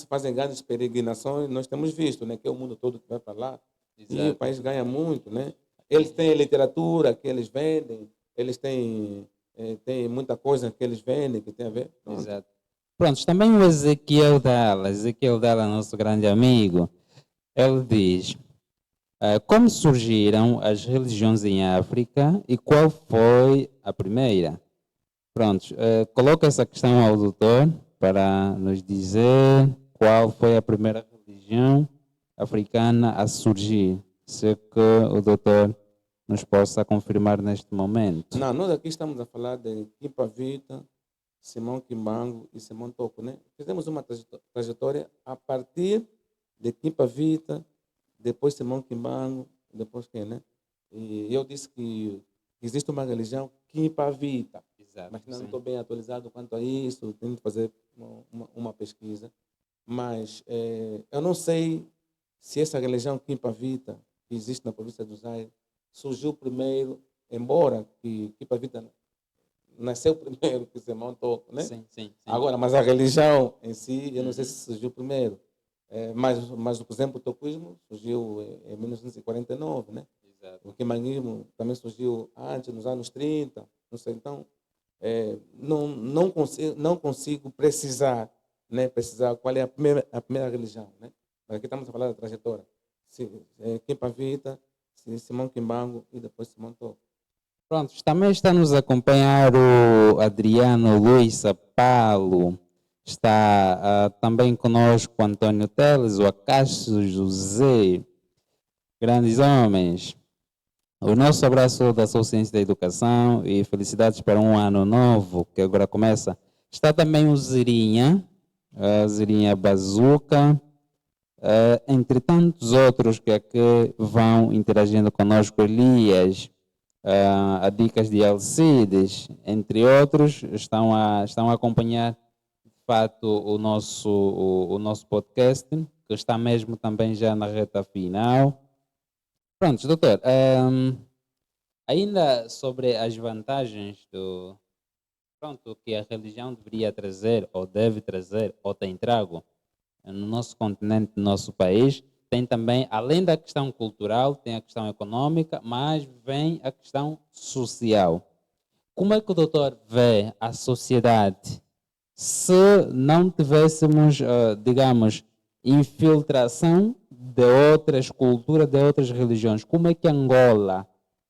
fazem grandes peregrinações, nós temos visto, né, que é o mundo todo que vai para lá. Exato. E o país ganha muito. Né? Eles têm a literatura que eles vendem, eles têm muita coisa que eles vendem que tem a ver. Pronto. Exato. Pronto, também o Ezequiel Dalla, nosso grande amigo, ele diz, como surgiram as religiões em África e qual foi a primeira? Pronto, coloca essa questão ao doutor para nos dizer qual foi a primeira religião africana a surgir. Se que o doutor nos possa confirmar neste momento. Não, nós aqui estamos a falar de Kimpa Vita, Simão Kimbangu e Simão Toko, né? Fizemos uma trajetória a partir de Kimpa Vita, depois Simão Kimbangu, depois quem, né? E eu disse que existe uma religião Kimpa Vita. Exato, mas não estou bem atualizado quanto a isso, tenho que fazer uma pesquisa. Mas eu não sei se essa religião Kimpa Vita, que existe na província do Zaire, surgiu primeiro, embora que Kimpa Vita nasceu primeiro que Simão Toko, né? Sim. Agora, mas a religião em si, eu não sei se surgiu primeiro. Mas, por exemplo, o toquismo surgiu em 1949, né? Exato. O quimanguismo também surgiu antes, nos anos 30, não sei. Então, não consigo precisar qual é a primeira religião, né? Mas aqui estamos a falar da trajetória. Kimpa Vita, Simão Kimbangu e depois Simão Toko. Pronto, também está nos a acompanhar o Adriano Luiz Sapalo, está também conosco o Antônio Teles, o Acácio José, grandes homens. O nosso abraço da Sou Ciência da Educação e felicidades para um ano novo que agora começa. Está também o Zirinha Bazuca, entre tantos outros que aqui vão interagindo conosco, Elias, a Dicas de Alcides, entre outros, estão a acompanhar de fato o nosso podcast, que está mesmo também já na reta final. Pronto, doutor, ainda sobre as vantagens que a religião deveria trazer, ou deve trazer, ou tem trago no nosso continente, no nosso país, tem também, além da questão cultural, tem a questão econômica, mas vem a questão social. como é que o doutor vê a sociedade se não tivéssemos, digamos, infiltração de outras culturas, de outras religiões? Como é que Angola,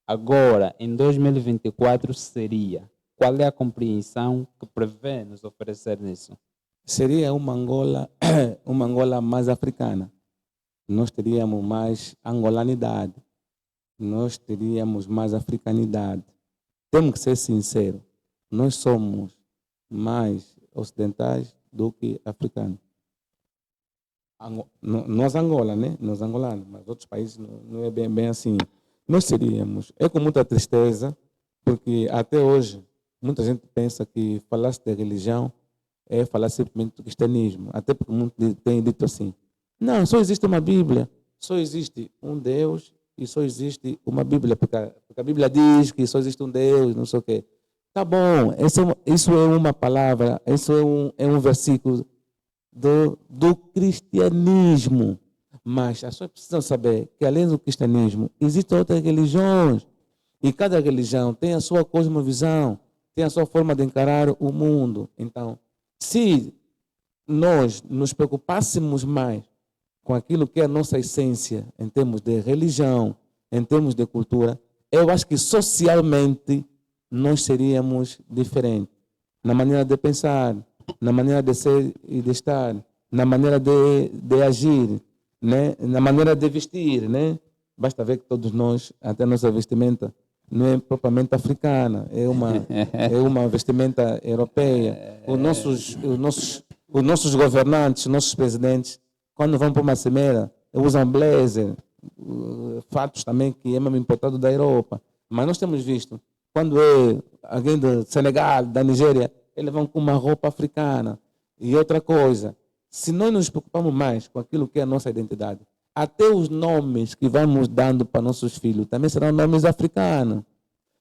agora, em 2024, seria? Qual é a compreensão que prevê nos oferecer nisso? Seria uma Angola, uma Angola mais africana. Nós teríamos mais angolanidade. Nós teríamos mais africanidade. Temos que ser sinceros. Nós somos mais ocidentais do que africanos. Nós Angola, né? Nós angolanos, mas outros países não é bem assim. Nós seríamos, é com muita tristeza, porque até hoje muita gente pensa que falar de religião é falar simplesmente do cristianismo. Até porque muitos têm dito assim, não, só existe uma Bíblia, só existe um Deus e só existe uma Bíblia, porque a Bíblia diz que só existe um Deus, não sei o quê. Tá bom, isso é uma palavra, isso é um versículo do cristianismo. Mas as pessoas precisam saber que além do cristianismo, existem outras religiões. E cada religião tem a sua cosmovisão, tem a sua forma de encarar o mundo. Então, se nós nos preocupássemos mais com aquilo que é a nossa essência, em termos de religião, em termos de cultura, eu acho que socialmente nós seríamos diferentes. Na maneira de pensar, na maneira de ser e de estar, na maneira de agir, né? Na maneira de vestir. Né? Basta ver que todos nós, até a nossa vestimenta, não é propriamente africana, é uma vestimenta europeia. Os nossos governantes, os nossos presidentes, quando vão para uma cimeira, usam blazer, fatos também que é mesmo importado da Europa. Mas nós temos visto, quando é alguém do Senegal, da Nigéria, eles vão com uma roupa africana. E outra coisa, se nós nos preocupamos mais com aquilo que é a nossa identidade, até os nomes que vamos dando para nossos filhos também serão nomes africanos.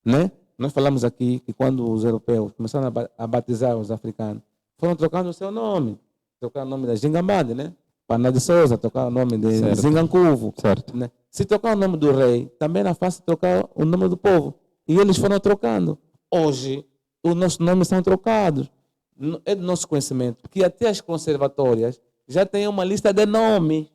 Né? Nós falamos aqui que quando os europeus começaram a batizar os africanos, foram trocando o seu nome. Trocaram o nome da Gingambade, né? Pana de Souza, trocaram o nome de Zingancuvo. Certo. Né? Se trocar o nome do rei, também era fácil trocar o nome do povo. E eles foram trocando. Hoje, os nossos nomes são trocados. É do nosso conhecimento que até as conservatórias já têm uma lista de nomes.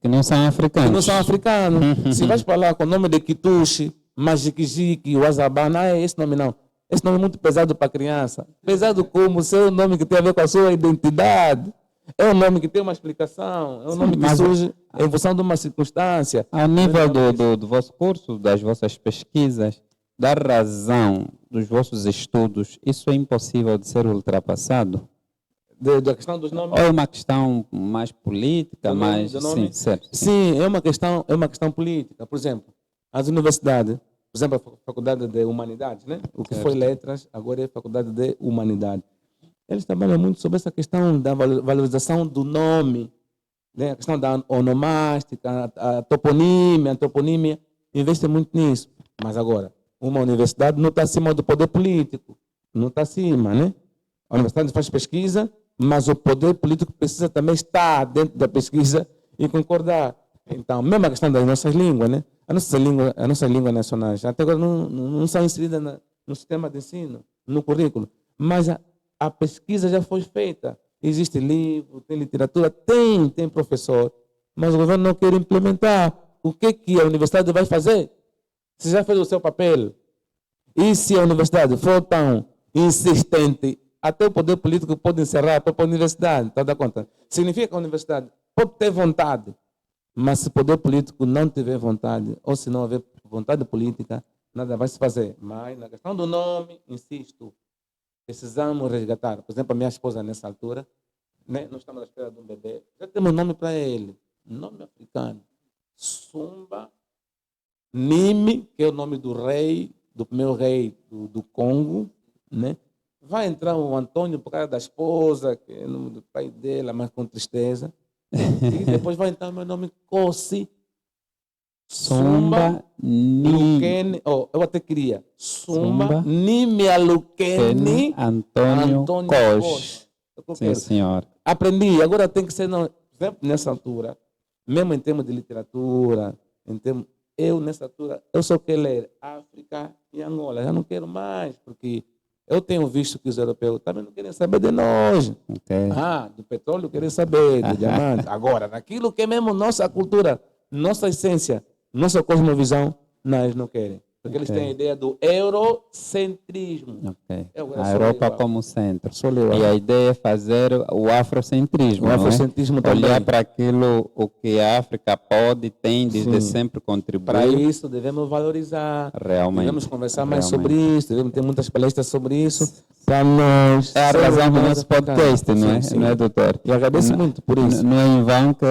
Que não são africanos. Que não são africanos. Se vais falar com o nome de Kitushi, Majikijiki, Wazabá, não é esse nome não. Esse nome é muito pesado para criança. Pesado como ser um nome que tem a ver com a sua identidade. É um nome que tem uma explicação. É um nome que surge em função de uma circunstância. A nível do vosso curso, das vossas pesquisas, da razão dos vossos estudos, isso é impossível de ser ultrapassado? Da questão dos nomes? Ou é uma questão mais política, mais... Sim, certo. Sim, é uma questão política. Por exemplo, as universidades, por exemplo, a Faculdade de Humanidades, né? O que foi letras, agora é Faculdade de Humanidade. Eles trabalham muito sobre essa questão da valorização do nome, né? A questão da onomástica, a toponímia, antroponímia, investem muito nisso. Mas agora, uma universidade não está acima do poder político, não está acima, né? A universidade faz pesquisa, mas o poder político precisa também estar dentro da pesquisa e concordar. Então, mesmo a questão das nossas línguas, né? As nossas línguas nacionais, até agora não são inseridas no sistema de ensino, no currículo. Mas a pesquisa já foi feita. Existe livro, tem literatura, tem professor, mas o governo não quer implementar. O que a universidade vai fazer? Se já fez o seu papel. E se a universidade for tão insistente, até o poder político pode encerrar a própria universidade. Está dando conta? Significa que a universidade pode ter vontade, mas se o poder político não tiver vontade, ou se não houver vontade política, nada vai se fazer. Mas na questão do nome, insisto, precisamos resgatar. Por exemplo, a minha esposa nessa altura, né, nós estamos à espera de um bebê, já temos nome para ele, nome africano. Sumba Nimi, que é o nome do rei, do primeiro rei do Congo, né? Vai entrar o Antônio por causa da esposa, que é o nome do pai dela, mas com tristeza. E depois vai entrar o meu nome Kossi Sumba Lukeni. Oh, eu até queria. Sumba Nimia Lukeni Antônio Kosh. Sim, senhor. Aprendi, agora tem que ser, nessa altura, mesmo em termos de literatura, em termos, eu, nessa altura, eu só quero ler África e Angola. Já não quero mais, porque eu tenho visto que os europeus também não querem saber de nós. Ok. Do petróleo querem saber, do diamante. Agora, naquilo que é mesmo nossa cultura, nossa essência, nossa cosmovisão, nós não querem. Porque eles têm a ideia do eurocentrismo. Ok. Eu A só Europa leio, como centro. só leio, E a ideia é fazer o afrocentrismo, o não é? afrocentrismo também. Olhar para aquilo o que a África pode, tem, desde Sim. sempre contribuir. Para isso, devemos valorizar, Realmente. devemos conversar mais Realmente. sobre isso, devemos ter muitas palestras sobre isso, para nós... É a sermos razão do mais nosso podcast, africanos. não é? Sim, sim. Não é, doutor? E agradeço muito por isso. Não é em vão que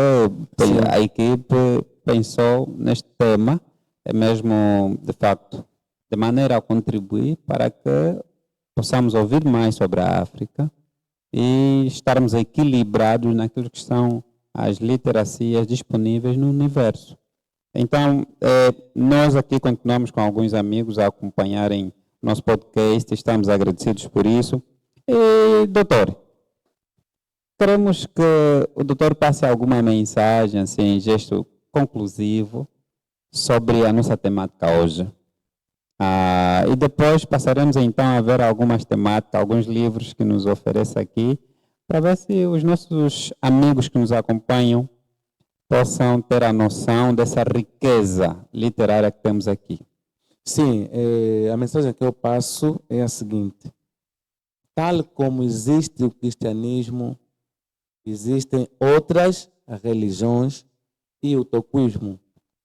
Sim. a equipe pensou neste tema, é mesmo, de facto, de maneira a contribuir para que possamos ouvir mais sobre a África e estarmos equilibrados naquilo que são as literacias disponíveis no universo. Então, nós aqui continuamos com alguns amigos a acompanharem nosso podcast, estamos agradecidos por isso. E, doutor, queremos que o doutor passe alguma mensagem, assim, gesto conclusivo, sobre a nossa temática hoje. E depois passaremos então a ver algumas temáticas, alguns livros que nos oferece aqui, para ver se os nossos amigos que nos acompanham possam ter a noção dessa riqueza literária que temos aqui. Sim, a mensagem que eu passo é a seguinte: tal como existe o cristianismo, existem outras religiões, e o toquismo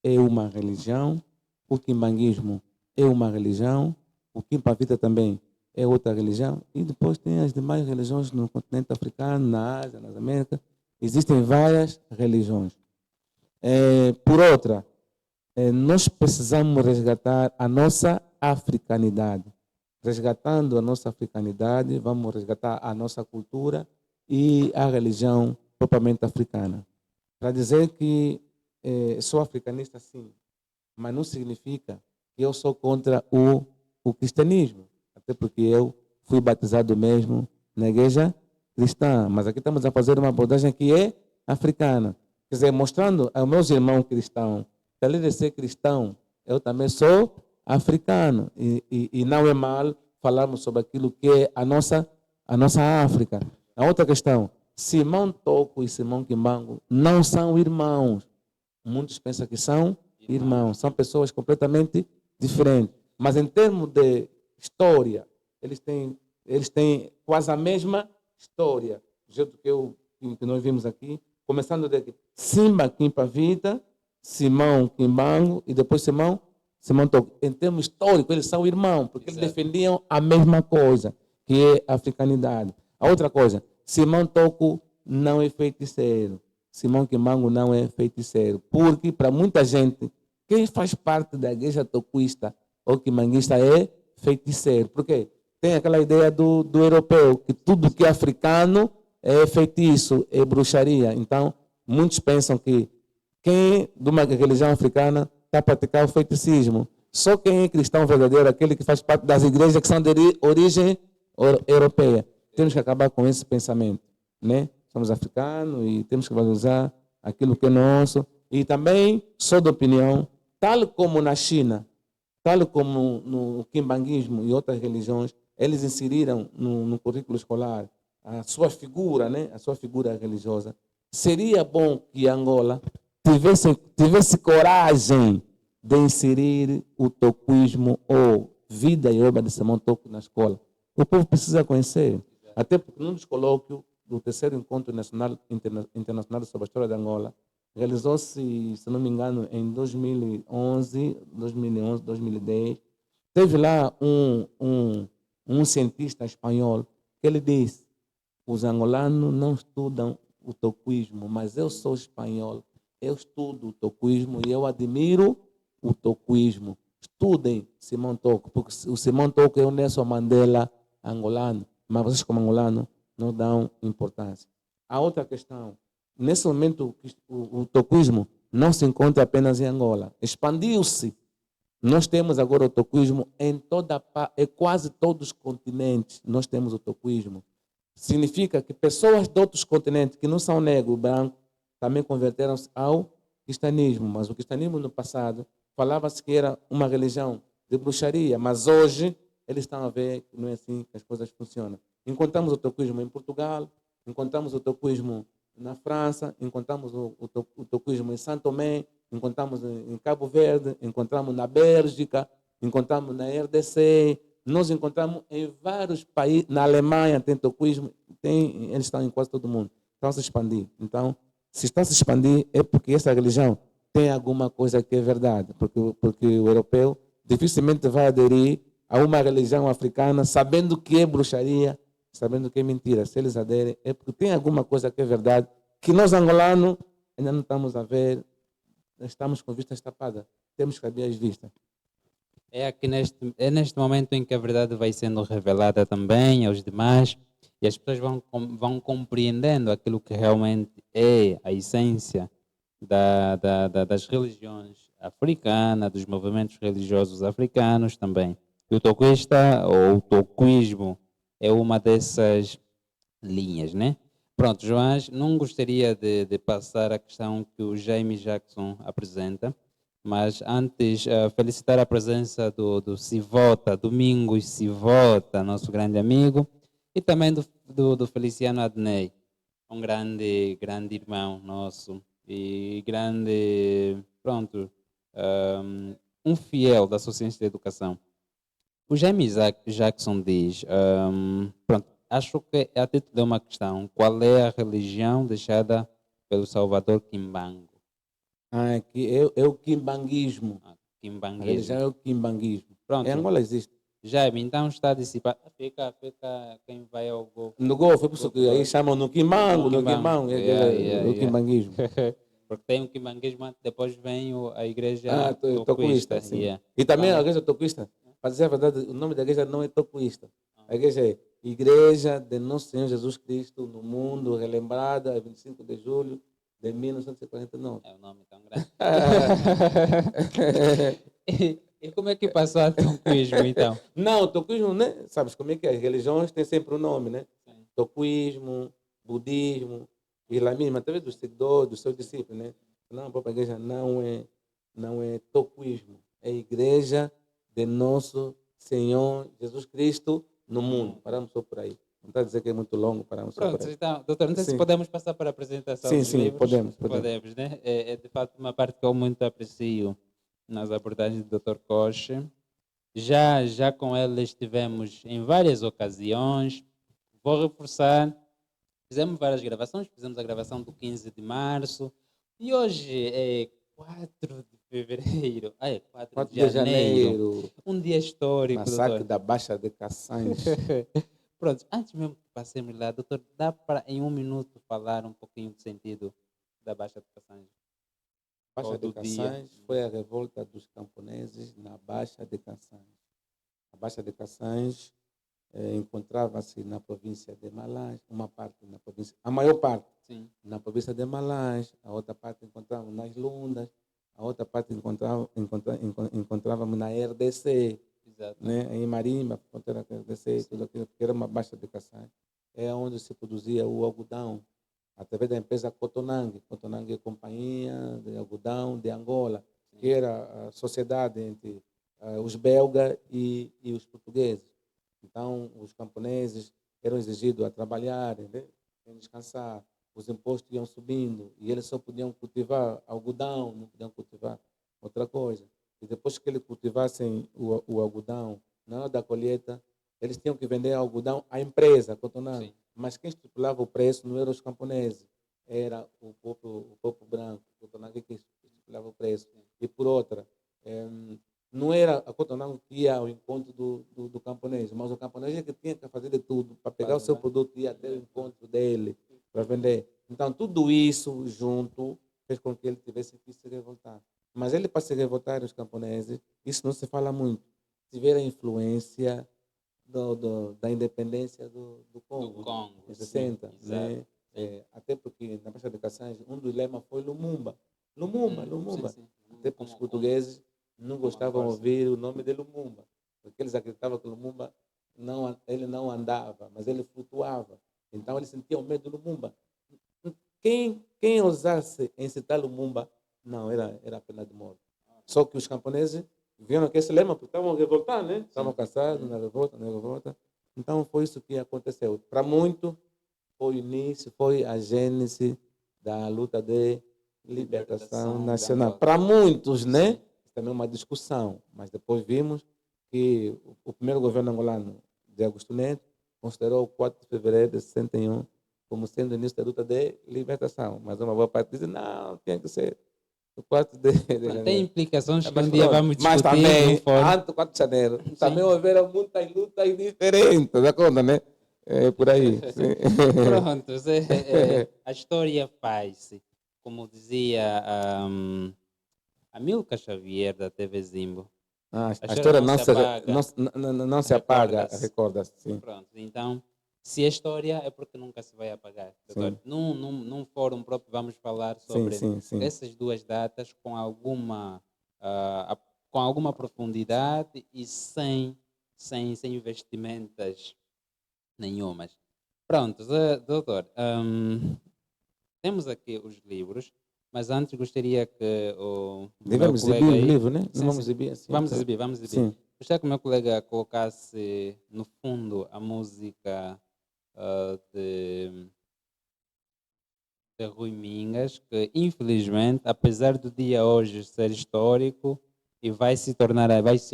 é uma religião, o quimbanguismo é uma religião, o quimpavita também é outra religião, e depois tem as demais religiões no continente africano, na Ásia, nas Américas. Existem várias religiões. Por outra, nós precisamos resgatar a nossa africanidade. Resgatando a nossa africanidade, vamos resgatar a nossa cultura e a religião propriamente africana. Para dizer que sou africanista, sim, mas não significa que eu sou contra o cristianismo, até porque eu fui batizado mesmo na igreja cristã, mas aqui estamos a fazer uma abordagem que é africana. Quer dizer, mostrando aos meus irmãos cristãos que, além de ser cristão, eu também sou africano. E não é mal falarmos sobre aquilo que é a nossa África. A outra questão: Simão Toco e Simão Kimbangu não são irmãos. Muitos pensam que são irmãos. São pessoas completamente diferentes. Mas em termos de história, eles têm quase a mesma história. Do jeito que nós vimos aqui. Começando de Simba Kimpavita, Simão Kimbangu e depois Simão Toco. Em termos históricos, eles são irmãos, porque eles defendiam a mesma coisa, que é a africanidade. A outra coisa: Simão Toco não é feiticeiro. Simão Kimbangu não é feiticeiro. Porque, para muita gente, quem faz parte da igreja toquista ou quimbanguista é feiticeiro. Por quê? Tem aquela ideia do europeu, que tudo que é africano é feitiço, é bruxaria. Então, muitos pensam que quem de uma religião africana está a praticar o feiticismo. Só quem é cristão verdadeiro, aquele que faz parte das igrejas que são de origem europeia. Temos que acabar com esse pensamento, né? Somos africanos e temos que valorizar aquilo que é nosso. E também sou da opinião, tal como na China, tal como no quimbanguismo e outras religiões, eles inseriram no currículo escolar a sua figura, né? A sua figura religiosa. Seria bom que Angola tivesse coragem de inserir o toquismo ou vida e obra de Simão Toco na escola. O povo precisa conhecer. Até porque num dos colóquios do terceiro encontro internacional sobre a história de Angola, realizou-se, se não me engano, em 2011, 2010. Teve lá um cientista espanhol que ele disse: os angolanos não estudam o toquismo, mas eu sou espanhol, eu estudo o toquismo e eu admiro o toquismo. Estudem Simão Toco, porque o Simão Toco é o Nelson Mandela angolano, mas vocês como angolanos não dão importância. A outra questão: nesse momento o toquismo não se encontra apenas em Angola, expandiu-se. Nós temos agora o toquismo em quase todos os continentes. Nós temos o toquismo. Significa que pessoas de outros continentes que não são negros, brancos, também converteram-se ao cristianismo. Mas o cristianismo no passado falava-se que era uma religião de bruxaria, mas hoje eles estão a ver que não é assim que as coisas funcionam. Encontramos o toquismo em Portugal, encontramos o toquismo na França, encontramos o toquismo em São Tomé, encontramos em Cabo Verde, encontramos na Bélgica, encontramos na RDC, nós encontramos em vários países, na Alemanha tem toquismo, eles estão em quase todo mundo, estão a se expandir. Então, se está a se expandir é porque essa religião tem alguma coisa que é verdade, porque o europeu dificilmente vai aderir a uma religião africana sabendo que é bruxaria, sabendo que é mentira. Se eles aderem, é porque tem alguma coisa que é verdade, que nós angolanos ainda não estamos a ver, estamos com vistas tapadas, temos que abrir as vistas. É neste momento em que a verdade vai sendo revelada também aos demais e as pessoas vão compreendendo aquilo que realmente é a essência das religiões africanas, dos movimentos religiosos africanos também. E o toquista ou o toquismo é uma dessas linhas, né? Pronto, Joás, não gostaria de passar a questão que o Jaime Jackson apresenta, mas antes felicitar a presença do Sivota, Domingos Sivota, nosso grande amigo, e também do Feliciano Adnei, um grande irmão nosso e pronto, um fiel da Ciência da Educação. O Jaime Jackson diz, pronto, acho que a título de uma questão, qual é a religião deixada pelo Salvador Kimbangu? É o quimbanguismo. A Kimbanguismo. religião é o quimbanguismo. Pronto. Em Angola existe. Jaime, então está dissipado. Fica quem vai ao Golfo. No Golfo, é por isso que aí chamam no quimbango, é o quimbanguismo. Porque tem o quimbanguismo, depois vem a igreja toquista. Sim. Yeah. E também a igreja toquista, para dizer a verdade, o nome da igreja não é toquista. A igreja é Igreja de Nosso Senhor Jesus Cristo no Mundo, relembrada a 25 de julho de 1949. É um nome tão grande. E como é que passou a toquismo, então? Não, toquismo, né? Sabes como é que é? As religiões têm sempre um nome, né? Sim. Toquismo, budismo, islamismo, até dos seguidores, dos seus discípulos, né? Não, a própria igreja não é toquismo. É igreja de Nosso Senhor Jesus Cristo no mundo. Paramos só por aí. Não está a dizer que é muito longo, paramos só por Pronto, aí. então, doutor, não sei se podemos passar para a apresentação dos sim, livros. podemos, né? É de fato uma parte que eu muito aprecio nas abordagens do Dr. Coche. Já com ele estivemos em várias ocasiões. Vou reforçar, fizemos várias gravações, fizemos a gravação do 15 de março e hoje é 4 de fevereiro, 4 de janeiro. Um dia histórico, Massacre doutor. da Baixa de Cassange. Pronto, antes mesmo que passemos lá, doutor, dá para em um minuto falar um pouquinho do sentido da Baixa de Cassange? Baixa de Cassange foi a revolta dos camponeses na Baixa de Cassange. A Baixa de Cassange encontrava-se na província de Malange, uma parte na província, a maior parte na província de Malange, a outra parte encontrávamos nas Lundas, a outra parte encontrávamos na RDC, né? Em Marimba, fronteira com a RDC, tudo aquilo que era uma Baixa de Cassange. É onde se produzia o algodão, através da empresa Cotonang. Cotonang é a companhia de algodão de Angola, que era a sociedade entre os belgas e os portugueses. Então, os camponeses eram exigidos a trabalhar, né? A descansar. Os impostos iam subindo e eles só podiam cultivar algodão, não podiam cultivar outra coisa. E depois que eles cultivassem o algodão, na hora da colheita, eles tinham que vender algodão à empresa, Cotonang. Mas quem estipulava o preço não eram os camponeses, era o povo branco, o Cotonang que estipulava o preço. E por outra, não era a Cotonang que ia ao encontro do camponês, mas o camponês é que tinha que fazer de tudo para pegar o seu produto e ir até o encontro dele, para vender. Então, tudo isso junto fez com que ele tivesse que se revoltar. Mas ele, para se revoltar, os camponeses, isso não se fala muito, tiveram a influência da independência do Congo, em 60. Né? Até porque, na Baixa de Cassange, um dos lemas foi Lumumba. Lumumba. Sim. Até porque os portugueses não gostavam de ouvir o nome de Lumumba, porque eles acreditavam que Lumumba ele não andava, mas ele flutuava. Então eles sentiam medo do Lumumba. Quem ousasse incitar Lumumba, não, era a pena de morte. Só que os camponeses viram que esse lema, porque estavam revoltados, né? Estavam cansados na revolta, na revolta. Então foi isso que aconteceu. Para muito, foi o início, foi a gênese da luta de libertação nacional. Para muitos, né? Também uma discussão, mas depois vimos que o primeiro governo angolano de Augusto Neto considerou o 4 de fevereiro de 61 como sendo o início da luta de libertação. Mas uma boa parte diz, não, tinha que ser o 4 de janeiro. Tem implicações que Mas um dia pronto, vamos discutir. mas também, no fórum. antes do 4 de janeiro, também houveram muitas lutas diferentes, da conta, né? É por aí. Sim. Pronto, a história faz-se, como dizia Amilcar Xavier da TV Zimbo. A história não se apaga. não se apaga, Recorda-se. recorda-se. Sim. Pronto, então, se é história é porque nunca se vai apagar. Sim. Num fórum próprio vamos falar sobre Sim. essas duas datas com alguma profundidade e sem investimentos nenhumas. Pronto, doutor, temos aqui os livros, mas antes gostaria que o Devemos meu exibir colega os aí, livros, né? Sim, Não vamos sim. exibir assim. Vamos exibir. Sim. Gostaria que o meu colega colocasse no fundo a música de Rui Mingas, que infelizmente, apesar do dia hoje ser histórico, e vai se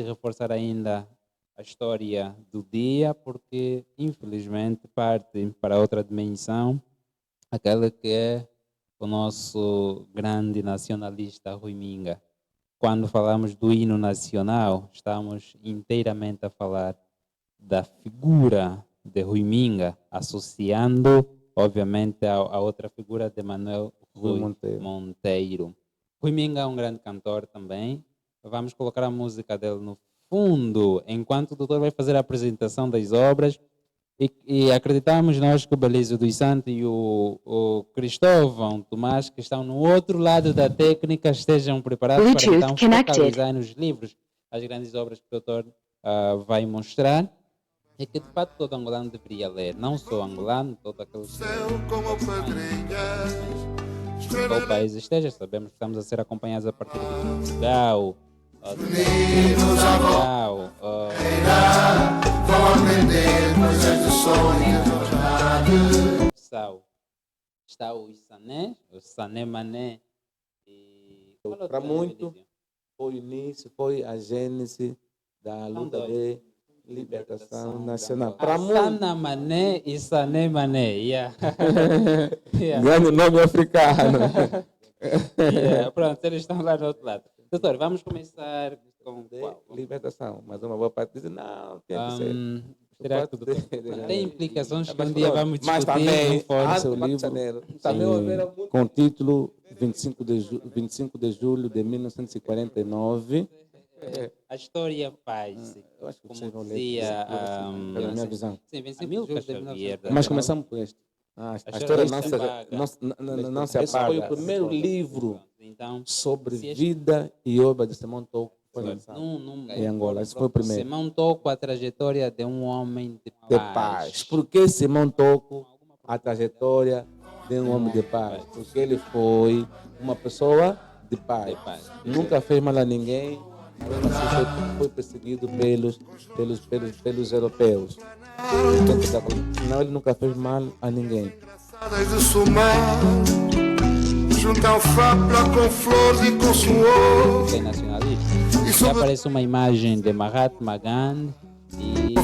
reforçar ainda a história do dia, porque infelizmente parte para outra dimensão, aquela que é o nosso grande nacionalista Rui Minga. Quando falamos do hino nacional, estamos inteiramente a falar da figura de Rui Minga, associando, obviamente, a outra figura de Manuel Rui Monteiro. Rui Minga é um grande cantor também. Vamos colocar a música dele no fundo, enquanto o doutor vai fazer a apresentação das obras. E acreditamos nós que o Belísio dos Santos e o Cristóvão Tomás, que estão no outro lado da técnica, estejam preparados para então focalizar nos livros, as grandes obras que o doutor vai mostrar, e que de fato todo angolano deveria ler, não só angolano, todo aquele que qual país esteja. Sabemos que estamos a ser acompanhados a partir de Portugal, está o Sané Mané. Para muito, foi o início, foi a gênese da luta de libertação nacional. Para muito. Sana Mané e Sané Mané. Yeah. Grande nome africano. Pronto, eles estão lá do outro lado. Doutor, vamos começar com qual? Libertação. Mas uma boa parte diz, não, tem que ser. Tem implicações que um dia vamos discutir. Mas também, no fórum. antes do livro, com o título 25 de julho de 1949. A história faz-se, como dizia a minha visão. Sim, 25 de julho. Mas começamos por este. A história não se apaga. Esse foi o primeiro livro sobre vida e obra de Simão Toco que foi lançado em Angola. Esse foi o primeiro. Simão Toco, a trajetória de um homem de paz. Por que Simão Toco, a trajetória de um homem de paz? Porque ele foi uma pessoa de paz. Nunca fez mal a ninguém. Foi perseguido pelos europeus. Não, ele nunca fez mal a ninguém. Juntam fábula com flores e com suor. É nacionalista. E aparece uma imagem de Mahatma Gandhi e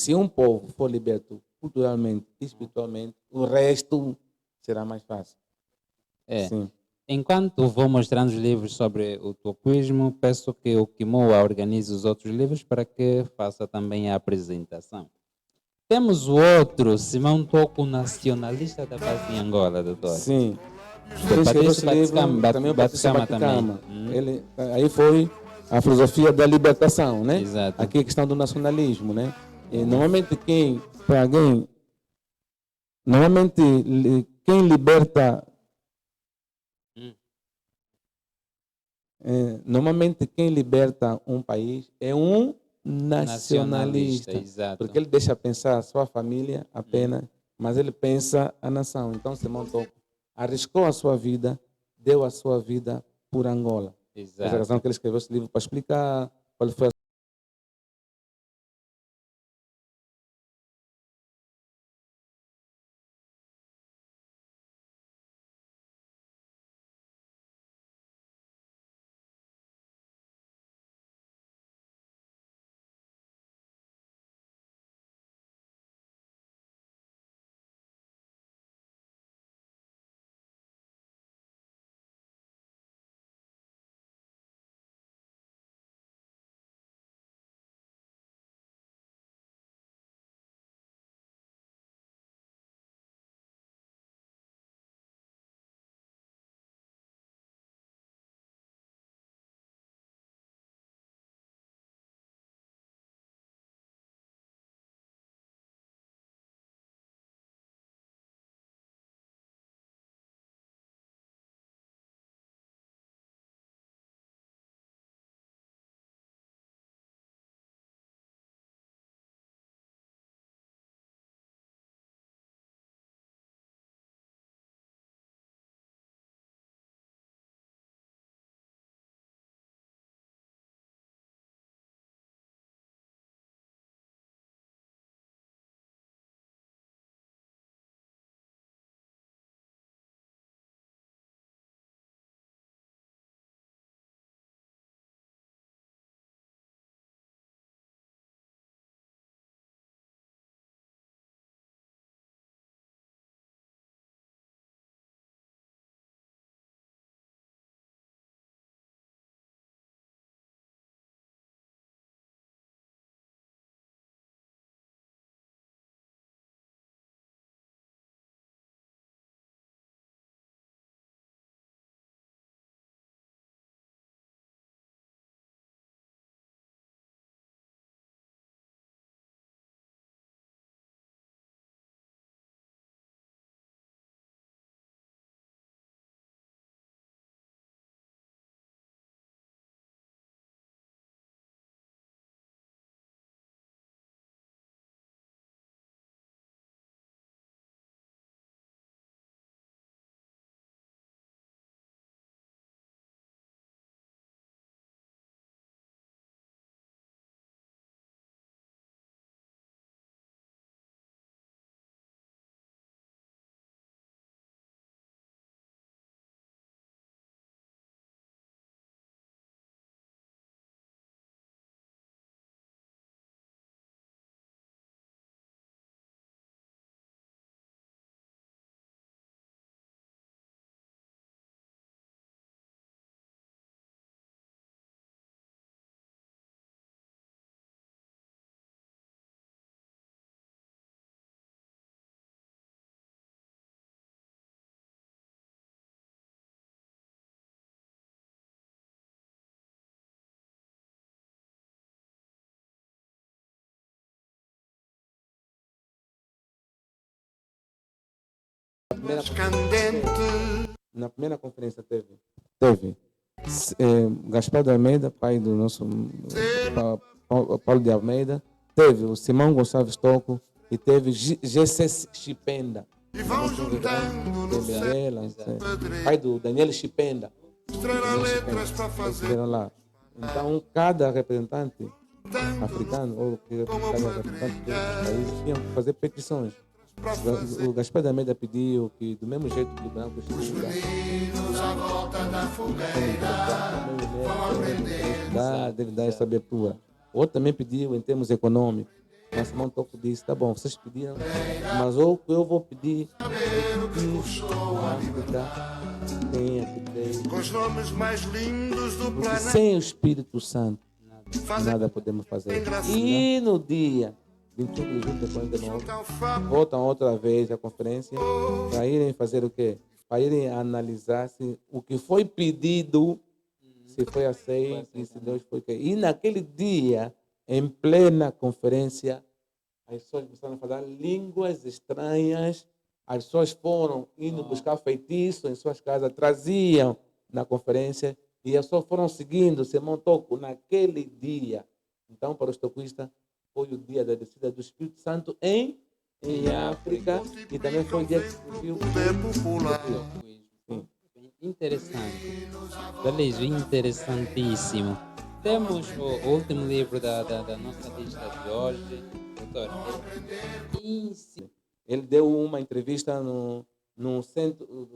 se um povo for liberto culturalmente e espiritualmente, o resto será mais fácil. É. Sim. Enquanto vou mostrando os livros sobre o toquismo, peço que o Kimoa organize os outros livros para que faça também a apresentação. Temos o outro, Simão Toco, nacionalista da base em Angola, doutor. Sim. Do Ele escreveu Patrício esse livro, Baticama, também o Patrício Baticama Baticama. também. Ele, aí foi a filosofia da libertação, né? Exato. Aqui a questão do nacionalismo, né? E normalmente quem liberta normalmente quem liberta um país é um nacionalista, exato. porque ele deixa pensar a sua família apenas, mas ele pensa a nação. Então Simão Toco arriscou a sua vida, deu a sua vida por Angola. Essa é a razão Exato. que ele escreveu esse livro para explicar qual foi a na primeira conferência teve Gaspar de Almeida, pai do nosso Paulo de Almeida, teve o Simão Gonçalves Toco e teve GC Chipenda. Teve a ela, pai do Daniel Chipenda. Eles estiveram lá. Então, cada representante africano ou cada representante dos países tinha que fazer petições. O Gaspar da Almeida pediu que, do mesmo jeito que o branco estuda, deve dar essa abertura. O outro também pediu em termos econômicos. Mas Simão Toco disse, tá bom, vocês pediram, mas o que eu vou pedir é que a África tenha que ter, Com os nomes mais lindos do porque planeta. sem o Espírito Santo Fazem nada podemos fazer. engraçado. E no dia 25 de julho de 49, Juntam Fábio. voltam outra vez à conferência para irem fazer o quê? Para irem analisar se o que foi pedido, se foi aceito e se Deus foi quê. E naquele dia, em plena conferência, as pessoas começaram a falar línguas estranhas, as pessoas foram indo buscar feitiço em suas casas, traziam na conferência e as pessoas foram seguindo, se montou naquele dia. Então, para os toquistas, foi o dia da descida do Espírito Santo em África e também foi o dia que surgiu Poder popular. Sim. Interessante. Beleza, interessantíssimo. Temos o último livro da nossa lista de hoje. Doutor, Ele deu uma entrevista no centro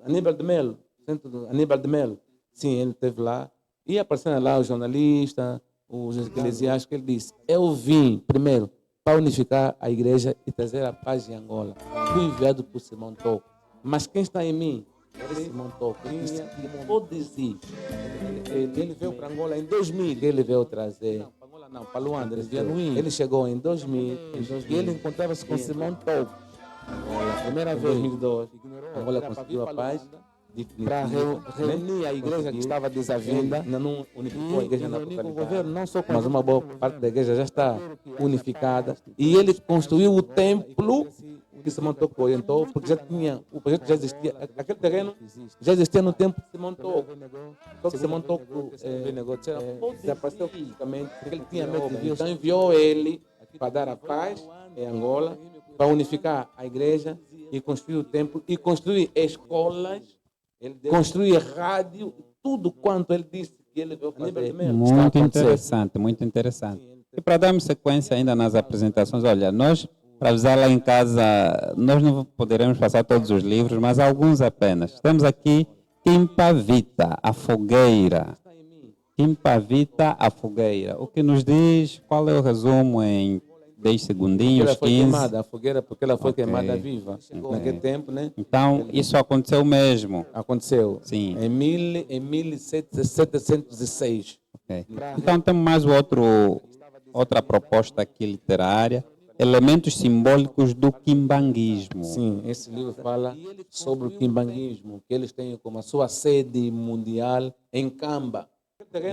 Aníbal de Melo, centro do Aníbal de Melo. Sim, ele esteve lá e apareceram lá os jornalistas, os eclesiásticos. Ele disse: eu vim primeiro para unificar a igreja e trazer a paz em Angola. Fui enviado por Simão Toco, mas quem está em mim é Simão Toco. E todos ele veio para Angola em 2000. Ele veio trazer. Não, para Luanda. Ele chegou em 2000 e ele encontrava-se com Simão Toco. A primeira vez, em 2002, Angola conseguiu a paz para reunir a igreja que estava desavinda. Ainda não unificou a igreja na totalidade, mas uma boa parte da igreja já está unificada. E ele construiu o templo que Simão Toco orientou, porque já tinha, o projeto já existia, aquele terreno já existia no tempo de Simão Toco. Só que Simão Toco desapareceu fisicamente, porque ele tinha medo de Deus. Então enviou ele para dar a paz em Angola, para unificar a igreja e construir o templo e construir escolas, construir rádio, tudo quanto ele disse que ele veio fazer. Muito interessante, muito interessante. E para darmos sequência ainda nas apresentações, olha, nós, para avisar lá em casa, nós não poderemos passar todos os livros, mas alguns apenas. Temos aqui Kimpavita, a fogueira. Kimpavita, a fogueira. O que nos diz, qual é o resumo em 10 segundinhos, Ela foi 15? queimada, a fogueira, porque ela foi Ok. queimada viva. Naquele tempo, né? Então, isso aconteceu mesmo. Aconteceu. Sim. Em 1706. Ok. Então, temos mais outra proposta aqui literária. Elementos simbólicos do quimbanguismo. Sim, esse livro fala sobre o quimbanguismo, que eles têm como a sua sede mundial em Camba,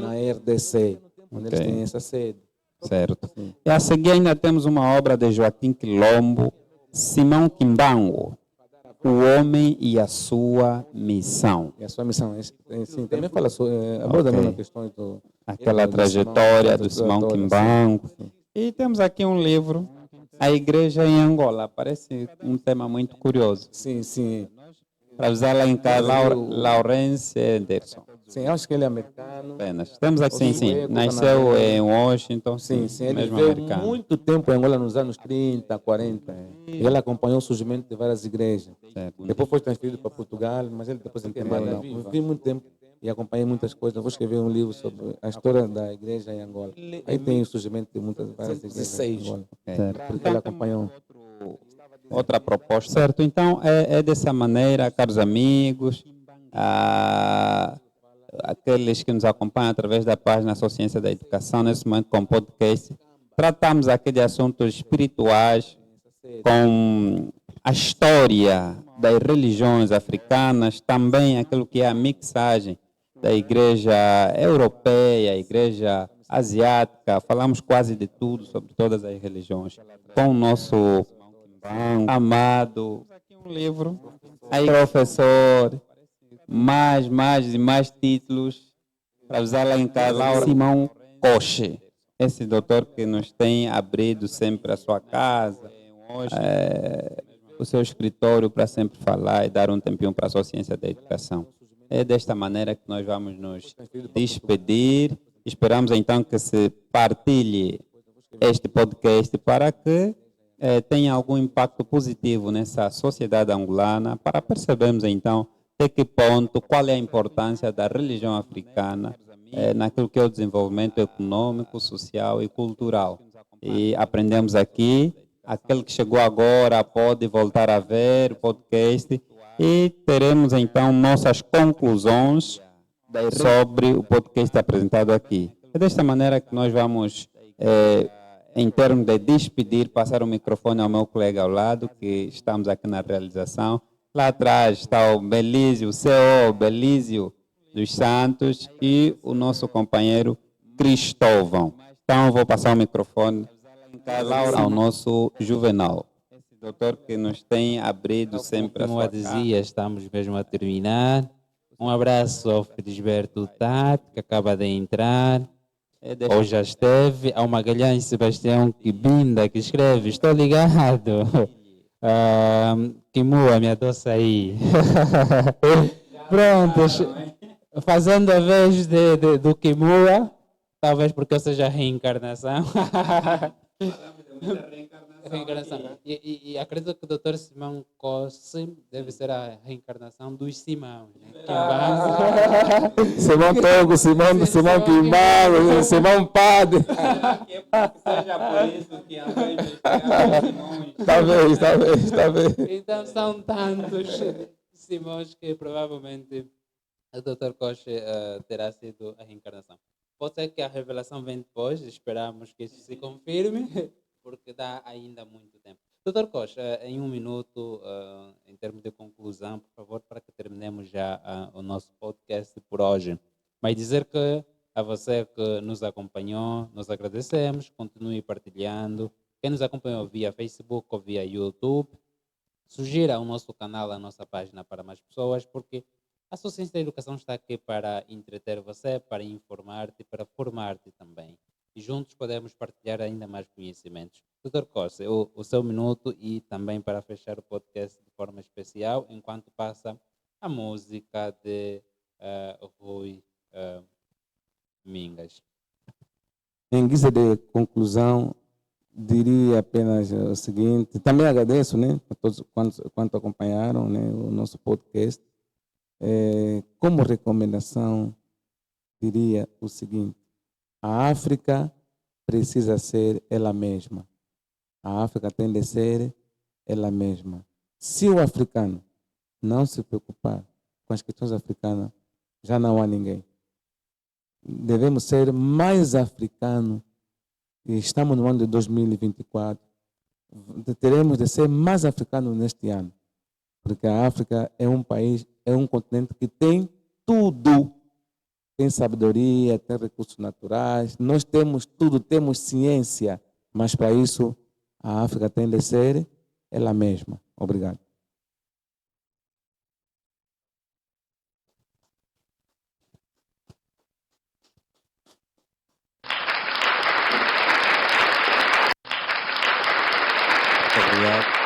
na RDC, onde eles Ok. têm essa sede. Certo. E a seguir ainda temos uma obra de Joaquim Quilombo, Simão Quimbango, O Homem e a Sua Missão. E a sua missão, sim, também fala sobre, aborda Ok. mesmo questões do... Aquela do trajetória Simão, do Simão trajetória, Quimbango. sim. E temos aqui um livro, A Igreja em Angola. Parece um tema muito curioso. Sim, sim. Para avisar lá em casa, Laurence Anderson. Sim, eu acho que ele é americano. Apenas. Temos aqui, sim, sim. Sueco, Nasceu canadense. em Washington, Sim, sim, ele mesmo viveu americano. muito tempo em Angola nos anos 30, 40. E ele acompanhou o surgimento de várias igrejas. Certo. Depois foi transferido para Portugal, mas ele depois entendeu. Não. Vivi muito tempo e acompanhei muitas coisas. Vou escrever um livro sobre a história da igreja em Angola. Aí tem o surgimento de muitas várias igrejas em Angola. Certo. Porque ele acompanhou. Outra proposta. Certo, então é dessa maneira, caros amigos, aqueles que nos acompanham através da página Sou Ciência da Educação, nesse momento com podcast, tratamos aqui de assuntos espirituais, com a história das religiões africanas, também aquilo que é a mixagem da igreja europeia, a igreja asiática, falamos quase de tudo, sobre todas as religiões, com o nosso amado, um livro, aí professor, mais e mais títulos, para usar lá em casa, Simão Coche, esse doutor que nos tem abrido sempre a sua casa, o seu escritório para sempre falar e dar um tempinho para a sua ciência da educação. É desta maneira que nós vamos nos despedir. Esperamos então que se partilhe este podcast para que tenha algum impacto positivo nessa sociedade angolana, para percebermos então até que ponto, qual é a importância da religião africana naquilo que é o desenvolvimento econômico, social e cultural. e aprendemos aqui. Aquele que chegou agora pode voltar a ver o podcast e teremos então nossas conclusões sobre o podcast apresentado aqui. É desta maneira que nós vamos, em termos de despedir, passar o microfone ao meu colega ao lado, que estamos aqui na realização. Lá atrás está o Belísio, o CEO Belísio dos Santos e o nosso companheiro Cristóvão. Então, vou passar o microfone ao nosso Juvenal, esse doutor que nos tem abrido sempre a Como sua eu dizia, estamos mesmo a terminar. Um abraço ao Felisberto Tati, que acaba de entrar, ou já esteve, ao Magalhães Sebastião Kibinda, que escreve, estou ligado. Kimua, me adoça aí. Prontos, fazendo a vez do Kimua, talvez porque eu seja a reencarnação. Reencarnação. E acredito que o Dr. Simão Cosse deve ser a reencarnação dos Simão. Né? Simão Togo, Simão Quimbado, Simão Padre. Seja por isso que Talvez. Então são tantos Simões que provavelmente o Dr. Coche terá sido a reencarnação. Pode ser que a revelação venha depois, esperamos que isso se confirme, porque dá ainda muito tempo. Dr. Coche, em um minuto, em termos de conclusão, por favor, para que terminemos já o nosso podcast por hoje. Mas dizer que a você que nos acompanhou, nós agradecemos, continue partilhando. Quem nos acompanhou via Facebook ou via YouTube, sugira o nosso canal, a nossa página para mais pessoas, porque a sua ciência da educação está aqui para entreter você, para informar-te, para formar-te também. E juntos podemos partilhar ainda mais conhecimentos. Dr. Costa, o seu minuto e também para fechar o podcast de forma especial, enquanto passa a música de Rui Mingas. Em guisa de conclusão, diria apenas o seguinte, também agradeço, né, a todos quanto acompanharam, né, o nosso podcast. Como recomendação, diria o seguinte: a África precisa ser ela mesma. A África tem de ser ela mesma. Se o africano não se preocupar com as questões africanas, já não há ninguém. Devemos ser mais africanos. E estamos no ano de 2024. Teremos de ser mais africanos neste ano. Porque a África é um país, é um continente que tem tudo. Tem sabedoria, tem recursos naturais. Nós temos tudo, temos ciência. Mas para isso, a África tem de ser ela mesma. Obrigado. Muito obrigado.